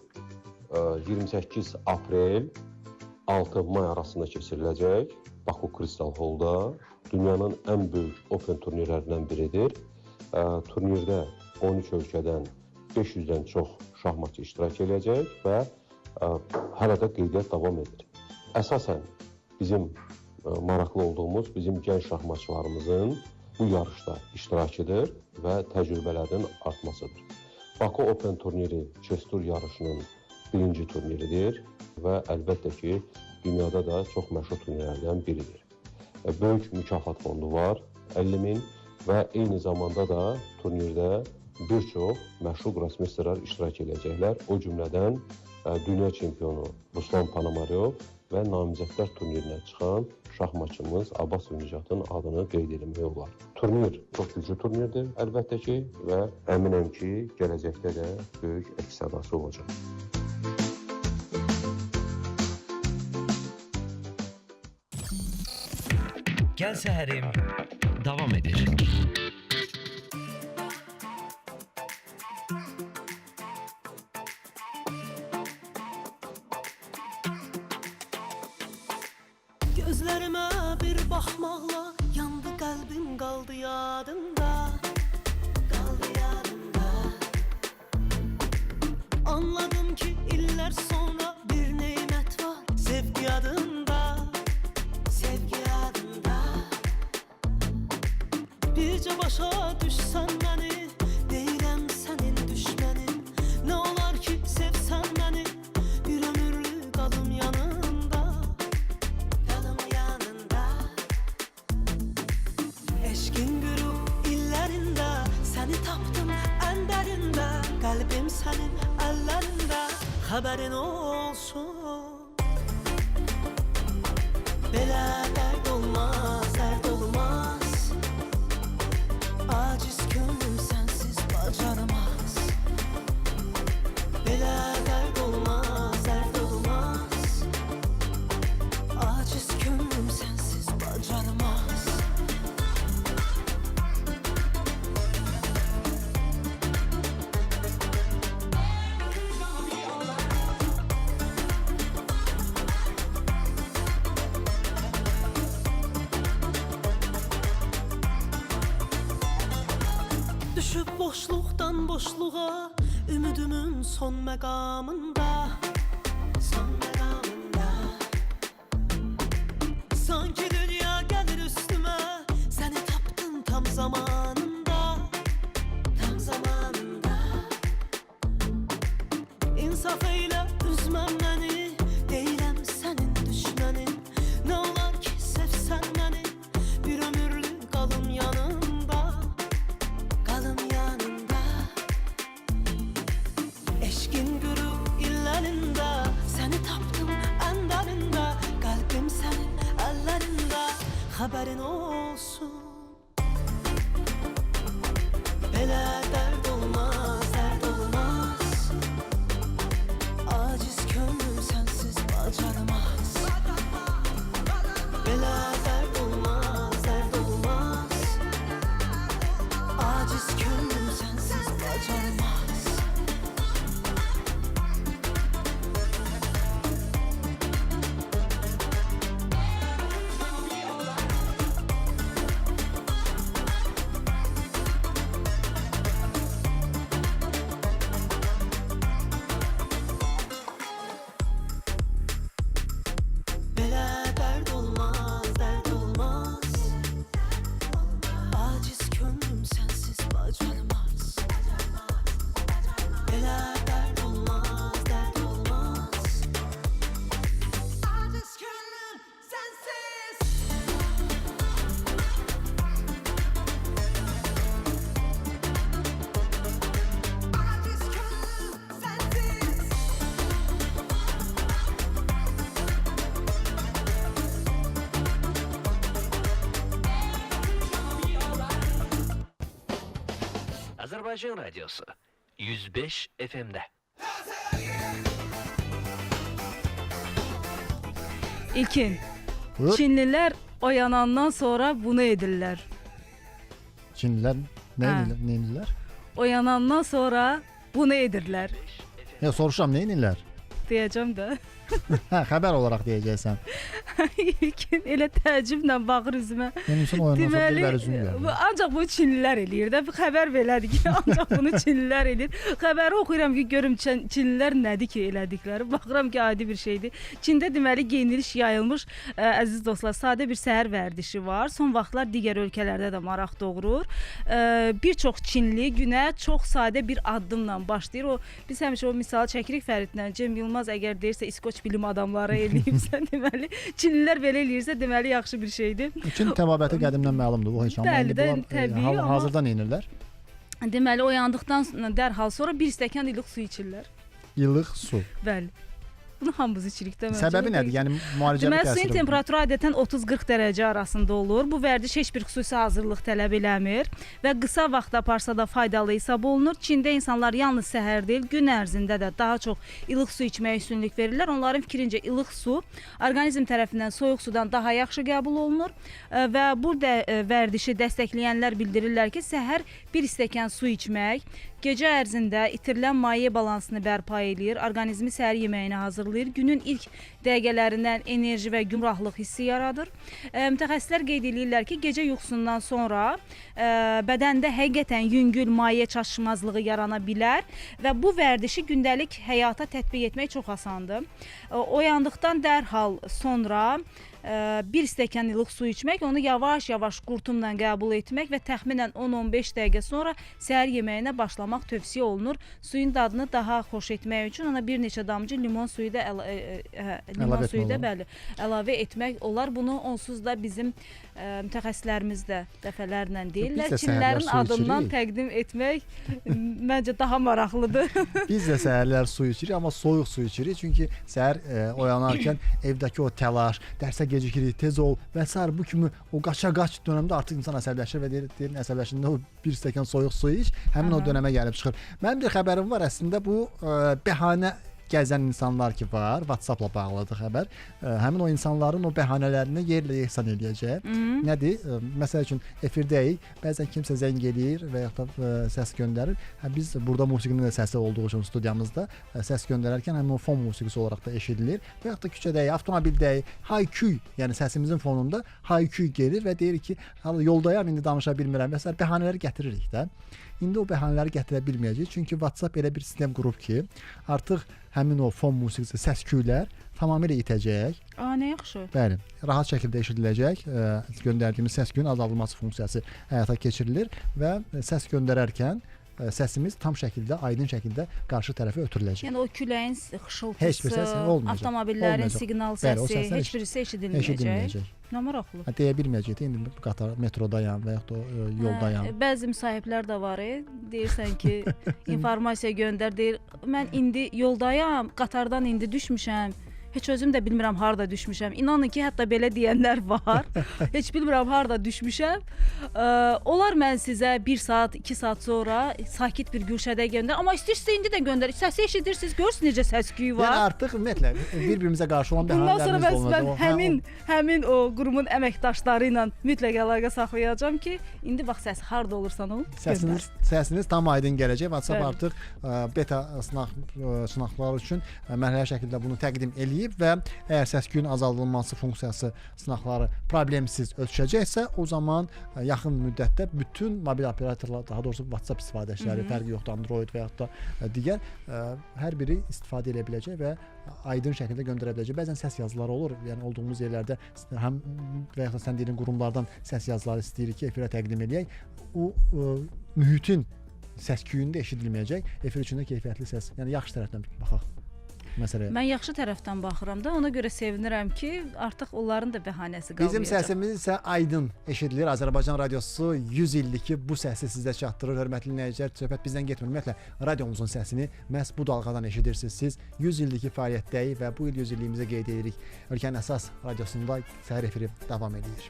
28 aprel 6 may arasında keçiriləcək Baku Crystal Hall'da. Dünyanın ən böyük Open turnirlərindən biridir. Turnirdə 13 ölkədən 500-dən çox şahmatçı iştirak edəcək və hələ də qeydiyyat davam edir. Əsasən bizim maraqlı olduğumuz bizim gənc şahmatçılarımızın bu yarışda iştirakıdır və təcrübələrinin artmasıdır. Baku Open turniri Chess Tour yarışının birinci turniridir və əlbəttə ki, dünyada da çox məşhur turnirlərdən biridir. Böyük mükafat fondu var, 50.000 və eyni zamanda da turnirdə bir çox məşhur qrosmeysterlər iştirak edəcəklər. O cümlədən dünya çempionu Ruslan Ponomaryov və namizədlər turnirinə çıxan şahmatçımız Abbasov Nicatın adını qeyd etmək olar. Turnir çox güclü turnirdir əlbəttə ki və əminəm ki, gələcəkdə də böyük əks-sədası olacaq. Gəl səhərim davam edir. Gözlerime bir bakmakla yandı kalbim kaldı yadımda. Kaldı yadımda. Anladım ki iller sonra bir nimet var sevgi adında. Sevgi adında. Birce başa düşsen beni değilim senin düşmenin. Ne olar ki sevsen beni bir ömürlük kalım yanında. Eşkin gürüp illerinde seni tapdım en derinde. Kalbim senin ellerinde haberin olsun. Belə dert olmaz, dert olmaz. Aciz gönlüm sensiz bacarmaz. Belə dert olmaz, dert olmaz. Aciz gönlüm sensiz bacarmaz. Düşüp boşluktan boşluğa ümidümün son məqamında. Son məqamında. Sanki dünya gelir üstüme seni tapdım tam zamanında. Tam zamanında. İnsaf eyle üzmem beni değilim senin düşmenin. Ne olar ki sevsen beni bir ömürlük kalım yanında. Kalım yanında. Eşkin gürüp illerinde seni tapdım Aciz könlüm sensiz bacarmaz. Belə dərd olmaz, dərd olmaz. Aciz könlüm sensiz bacarmaz. Belə dərd olmaz, dərd olmaz. Aciz könlüm sensiz. Aciz könlüm sensiz. Azərbaycan Radiosu 105 FM-də. İlkin. Buyur. Çinlilər oyanandan sonra bunu edirlər. Çinlilər nə Hə. edirlər? Nə edirlər? Oyanandan sonra bunu edirlər. Ya soruşuram nə edirlər? Deyəcəm də. Hə, xəbər olaraq deyəcəksən. İlkin elə təəccüblə baxır üzümə. Yəni insan oyandan sonra Deməli, dillər üzünü görür. ancaq bu Çinlilər eləyir də. Bu xəbər belədir ki, ancaq bunu Çinlilər eləyir. Xəbəri oxuyuram ki, görüm Çinlilər nədir ki elədikləri. Baxıram ki, adi bir şeydir. Çində deməli geyiniliş yayılmış, əziz dostlar, sadə bir səhər vərdişi var. Son vaxtlar digər ölkələrdə də maraq doğurur. Bir çox Çinli günə çox sadə bir addımla başlayır. O biz həmişə o misalı çəkirik Fəridlə. Cem Yılmaz əgər deyirsə İskoç bilim adamları eləyibsə, deməli Çinlilər belə eləyirsə, deməli yaxşı bir şeydir. Çin təbabəti qədimdən məlumdur. Bu heç Bəli də, amma təbii, amma- hazırdan enirlər. Deməli oyandıqdan dərhal sonra bir stəkan ilıq su içirlər. Ilıq su. Bəli. Bunu hamımız içirik də. Səbəbi nədir? Yəni müalicəvi Deməli suyun təsiri. temperaturu adətən 30-40 dərəcə arasında olur. Bu vərdiş heç bir xüsusi hazırlıq tələb eləmir və qısa vaxt aparsa da faydalı hesab olunur. Çində insanlar yalnız səhər deyil, gün ərzində də daha çox ilıq su içməyə üstünlük verirlər. Onların fikrincə ilıq su orqanizm tərəfindən soyuq sudan daha yaxşı qəbul olunur və burada vərdişi dəstəkləyənlər bildirirlər ki, səhər bir stəkan su içmək gecə ərzində itirilən maye balansını bərpa eləyir, orqanizmi səhər yeməyinə hazırlayır, günün ilk dəqiqələrindən enerji və gümrahlıq hissi yaradır. Mütəxəssislər qeyd edirlər ki, gecə yuxusundan sonra bədəndə həqiqətən yüngül maye çatışmazlığı yarana bilər və bu vərdişi gündəlik həyata tətbiq etmək çox asandır. Oyandıqdan dərhal sonra bir stəkan ilıq su içmək, onu yavaş-yavaş qurtumla qəbul etmək və təxminən 10-15 dəqiqə sonra səhər yeməyinə başlamaq tövsiyə olunur. Suyun dadını daha xoş etmək üçün ona bir neçə damcı limon suyu da əlavə etmək olar. Bunu onsuz da bizim mütəxəssislərimiz də dəfələrlə deyirlər. Biz də Çinlərin səhərlər su adından içirik. təqdim etmək məncə daha maraqlıdır. Biz də səhərlər su içirik, amma soyuq su içirik. Çünki səhər oyanarkən evdəki o təlaş, dərsə gecikirik, tez ol və s. bu kimi o qaça-qaç dönəmdə artıq insan əsəbləşir və deyir əsəbləşəndə o bir stəkan soyuq su iç, həmin o dönəmə gəlib çıxır. Mənim bir xəbərim var, əslində bu bəhanə gəzən insanlar ki var, WhatsApp-la bağlıdır xəbər. Həmin o insanların o bəhanələrini yerlə yeksan eləyəcək. Nədir? Məsəl üçün efirdəyik, bəzən kimsə zəng eləyir və ya da səs göndərir. Biz burada musiqinin də səsi olduğu üçün studiyamızda səs göndərərkən həmin o fon musiqisi olaraq da eşidilir. Və ya da küçədəyik, avtomobildəyik, hay-küy, yəni səsimizin fonunda hay-küy gelir və deyir ki, yoldayam, indi danışa bilmirəm və s. bəhanələri gətiririk də. İndi o bəhanələri gətirə bilməyəcəyik. Çünki WhatsApp elə bir sistem qurub ki, artıq həmin o fon musiqisi, səs-küylər tamamilə itəcək. Nə yaxşı. Bəli, rahat şəkildə eşidiləcək. Göndərdiyimiz səs-küyün azaldılması funksiyası həyata keçirilir və səs göndərərkən səsimiz tam şəkildə, aydın şəkildə qarşı tərəfə ötürüləcək. Yəni o küləyin Heç bir səs xışıltısı, olmayacaq. avtomobillərin Olmayacaq. siqnal Bəli, o səsi, səslər heç birisi eşidilməyəcək. Nə maraqlı. Deyə bilməyəcək. İndi qatar metrodayam və ya da yoldayam. Bəzi müsahiblər də var. Deyirsən ki, informasiya göndər, deyir, mən indi yoldayam, qatardan indi düşmüşəm. heç özüm də bilmirəm harda düşmüşəm. İnanın ki, hətta belə deyənlər var. Heç bilmirəm harda düşmüşəm. Onlar mən sizə 1 saat, 2 saat sonra sakit bir güşədə göndər. Amma istəyirsə indi də göndər. Səsi eşidirsiniz, görürsünüz necə səs-küyü var. Yəni artıq ümumiyyətlə bir-birimizə qarşı olan Bundan sonra bəhanələrimiz mən həmin o qurumun əməkdaşları ilə mütləq əlaqə saxlayacağam ki, indi bax səs harda olursan ol. Səsiniz tam aydın gələcək. WhatsApp artıq beta sınaqları üçün mərhələli şəkildə bunu təqdim eləyib və əgər səs-küyün azaldılması funksiyası sınaqları problemsiz ölçəcəksə, o zaman yaxın müddətdə bütün mobil operatorlar, daha doğrusu WhatsApp istifadəçiləri, fərqi yoxdur, Android və yaxud da digər hər biri istifadə edə biləcək və aydın şəkildə göndərə biləcək. Bəzən səs yazıları olur. Yəni olduğumuz yerlərdə həm və yaxud da sən deyilən qurumlardan səs yazıları istəyirik ki, efirə təqdim eləyək. O mühitin səs-küyündə eşidilməyəcək. Efir içində keyfiyyətli səs. Yəni yaxşı tərəfdən baxaq məsələyə. Mən yaxşı tərəfdən baxıram da, ona görə sevinirəm ki, artıq onların da bəhanəsi qalmayacaq. Bizim səsimiz isə aydın eşidilir. Azərbaycan radiosu 100 ildir ki, bu səsi sizə çatdırır. Hörmətli dinləyicilər, söhbət bizdən getmir. Ümumiyyətlə, radiomuzun səsini məhz bu dalğadan eşidirsiniz. Siz 100 ildir ki, fəaliyyətdəyik və bu il 100 illiyimizə qeyd edirik. Ölkənin əsas radiosunda səhər efiri davam edir.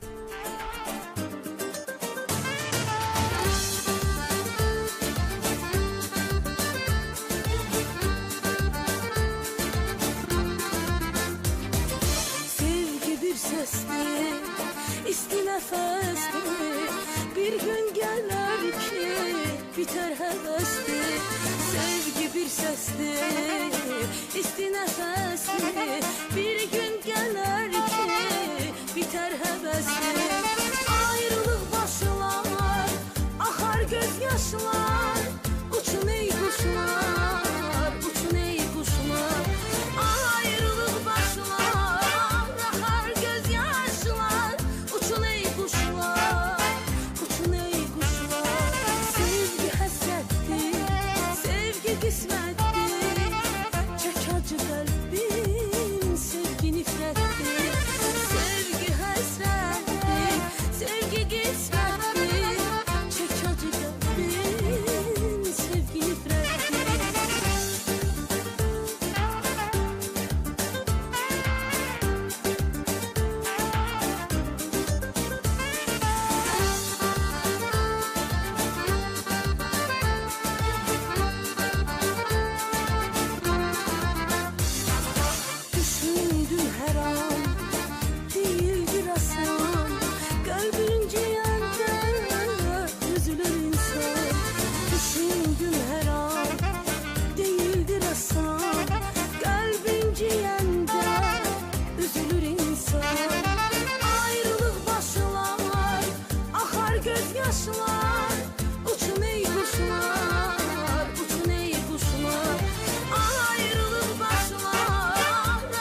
İsti nəfəsdir, bir gün gələr ki, bitər həvəsdir. Sevgi bir səsdir, isti nəfəsdir, bir gün gələr ki, bitər həvəsdir. Ayrılıq başlar, axar göz yaşlar, uçun ey quşlar, uçun ey quşlar. Ayrılıq başlar, axar göz yaşlar, uçun ey quşlar, uçun ey quşlar. Sevgi həsrətdir, sevgi qismətdir, çək acı qəlbim, sevgi nifrətdir. Sevgi həsrətdir, sevgi qismətdir, çək acı qəlbim, sevgi nifrətdir. Düşündüm hər an, değildir asan, qəlbinci yanda üzülür insan. Düşündüm hər an, değildir asan, qəlbinci yanda üzülür insan. Ayrılıq başlar, axar göz yaşlar, uçun ey quşlar, uçun ey quşlar. Ayrılıq başlar,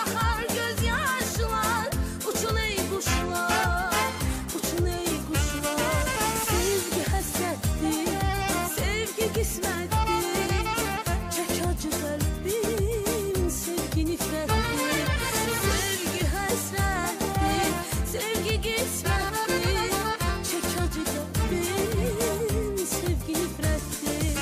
axar göz yaşlar, uçun ey quşlar, uçun ey quşlar. Sevgi həsrətdir, sevgi qismətdir, çək acı qəlbim, sevgi nifrətdir. Sevgi həsrətdir, sevgi qismətdir, çək acı qəlbim, sevgi nifrətdir.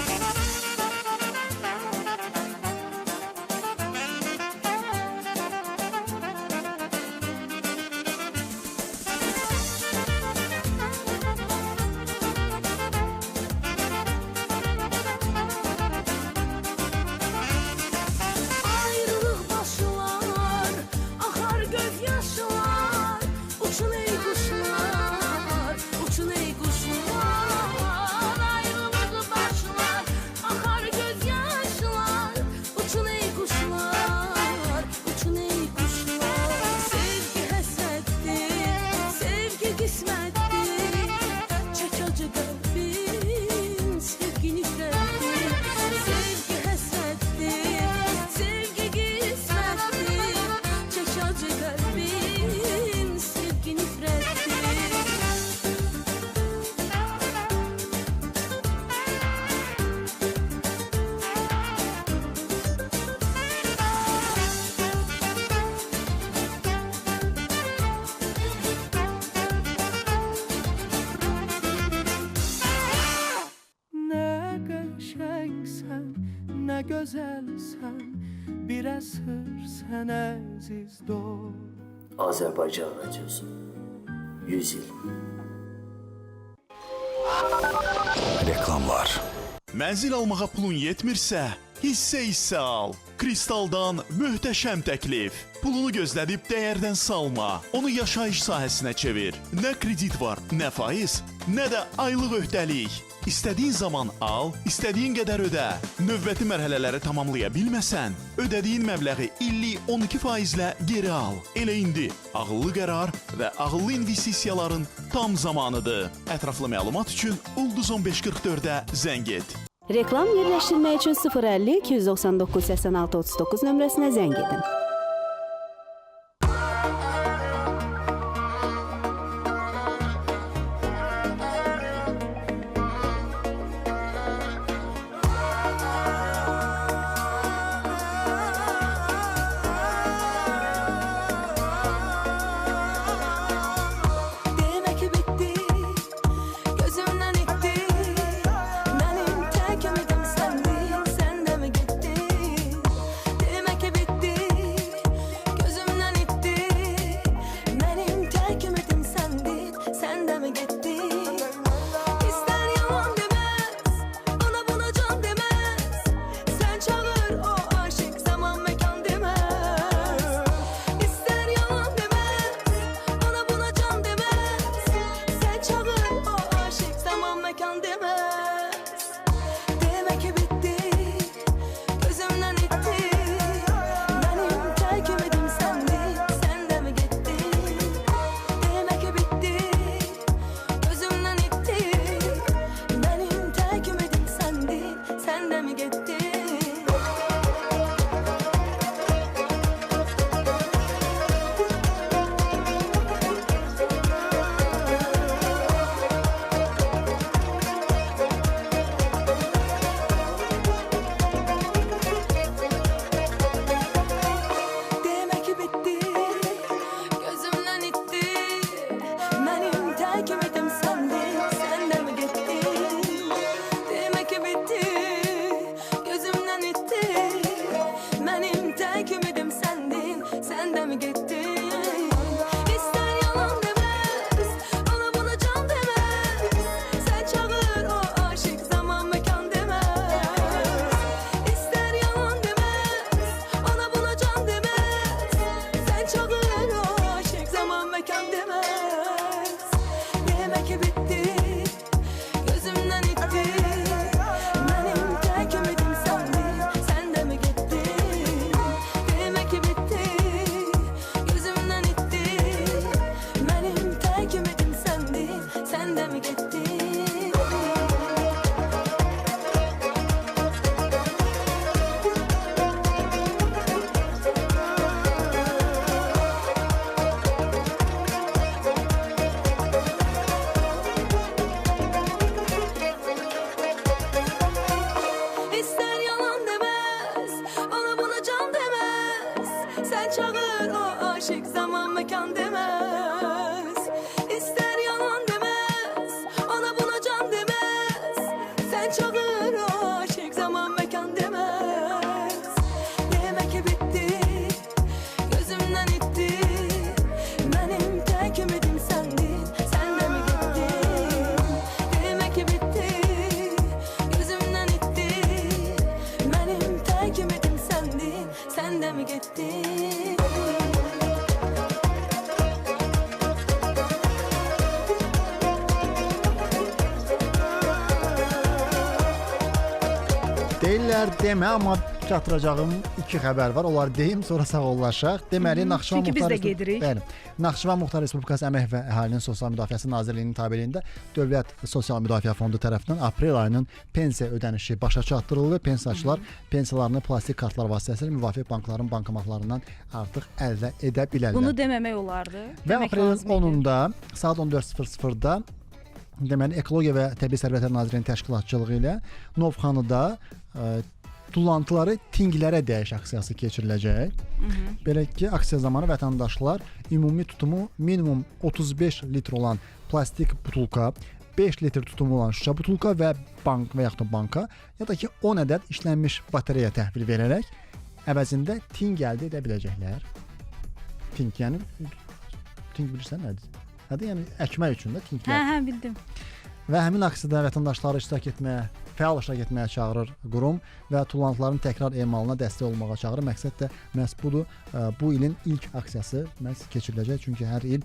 Ayrılıq başlar, axar göz yaşlar, uçun ey quşlar, uçun ey quşlar. Ayrılıq başlar, axar göz yaşlar, uçun ey quşlar, uçun ey quşlar. Sevgi həsrətdir, sevgi qismətdir, çək acı qəlbim, sevgi nifrətdir. Sevgi həsrətdir, sevgi qismətdir, çək acı qəlbim, sevgi nifrətdir. Nə qəşəngsən, nə gözəlsən, bir əsr sən əziz dost. Azərbaycan radiosu 100 il. Reklamlar. Mənzil almağa pulun yetmirsə, hissə al. Kristaldan möhtəşəm təklif. Pulunu gözlədib dəyərdən salma. Onu yaşayış sahəsinə çevir. Nə kredit var, nə faiz, nə də aylıq öhdəlik. İstədiyin zaman al, istədiyin qədər ödə. Növbəti mərhələləri tamamlaya bilməsən, ödədiyin məbləği illik 12%-lə geri al. Elə indi ağıllı qərar və ağıllı investisiyaların tam zamanıdır. Ətraflı məlumat üçün Ulduz 1544-ə zəng et. Reklam yerləşdirmək üçün 050 299 86 39 nömrəsinə zəng edin. Deyirlər demə, amma çatdıracağım iki xəbər var. Onları deyim, sonra sağollaşaq. Deməli, Naxçıvan Çünki biz də gedirik. Bəli. Naxçıvan Muxtar Respublikası Əmək və Əhalinin Sosial Müdafiəsi Nazirliyinin tabeliyində Dövlət Sosial Müdafiə Fondu tərəfindən aprel ayının pensiya ödənişi başa çatdırıldı. Pensiyaçılar pensiyalarını plastik kartlar vasitəsilə müvafiq bankların bankomatlarından artıq əldə edə bilərlər. Bunu deməmək olardı. Və aprelin 10-da saat 14:00-da deməli Ekologiya və Təbii Sərvətlər Nazirliyinin təşkilatçılığı ilə Novxanıda tullantıları tinglərə dəyiş aksiyası keçiriləcək. Belə ki, aksiya zamanı vətəndaşlar ümumi tutumu minimum 35 litr olan plastik butulka, 5 litr tutumu olan şüşə butulka və bank və yaxud da banka ya da ki 10 ədəd işlənmiş batareya təhvil verərək əvəzində ting əldə edə biləcəklər. Ting, yəni ting bilirsən nədir? Hə, yəni əkmək üçün də tinglər. Hə, bildim. Və həmin aksiyada vətəndaşları iştirak etməyə, fəal iştirak etməyə çağırır qurum və tullantıların təkrar emalına dəstək olmağa çağırır. Məqsəd də məhz budur. Bu ilin ilk aksiyası məhz keçiriləcək. Çünki hər il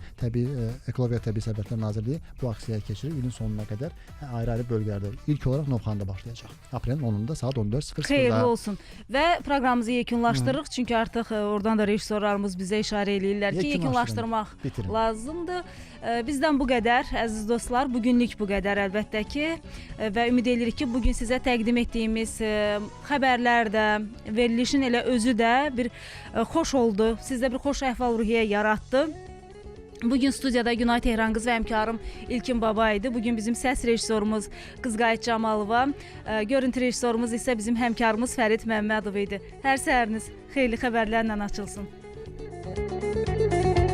Ekologiya və Təbii Sərvətlər Nazirliyi bu aksiyaya keçirir. İlin sonuna qədər ayrı-ayrı bölgələrdə. İlk olaraq Novxanada başlayacaq. Aprelin 10-da saat 14:00-da. Xeyirli olsun. Və proqramımızı yekunlaşdırırıq. Çünki artıq oradan da rejissorlarımız bizə işarə eləyirlər ki, yekunlaşdırmaq lazımdır. Bizdən bu qədər, əziz dostlar. Bugünlük bu qədər əlbəttə ki. Və ümid edirik ki, bugün sizə təqdim etdiyimiz xəbərlər də, verilişin elə özü də bir xoş oldu. Sizdə bir xoş əhval-ruhiyyə yaratdı. Bugün studiyada Günay Tehran qız və həmkarım İlkin Baba idi. Bugün bizim səs rejissorumuz Qızqayıt Camalova, görüntü rejissorumuz isə bizim həmkarımız Fərid Məmmədov idi. Hər səhəriniz xeyirli xəbərlərlə açılsın. Müzik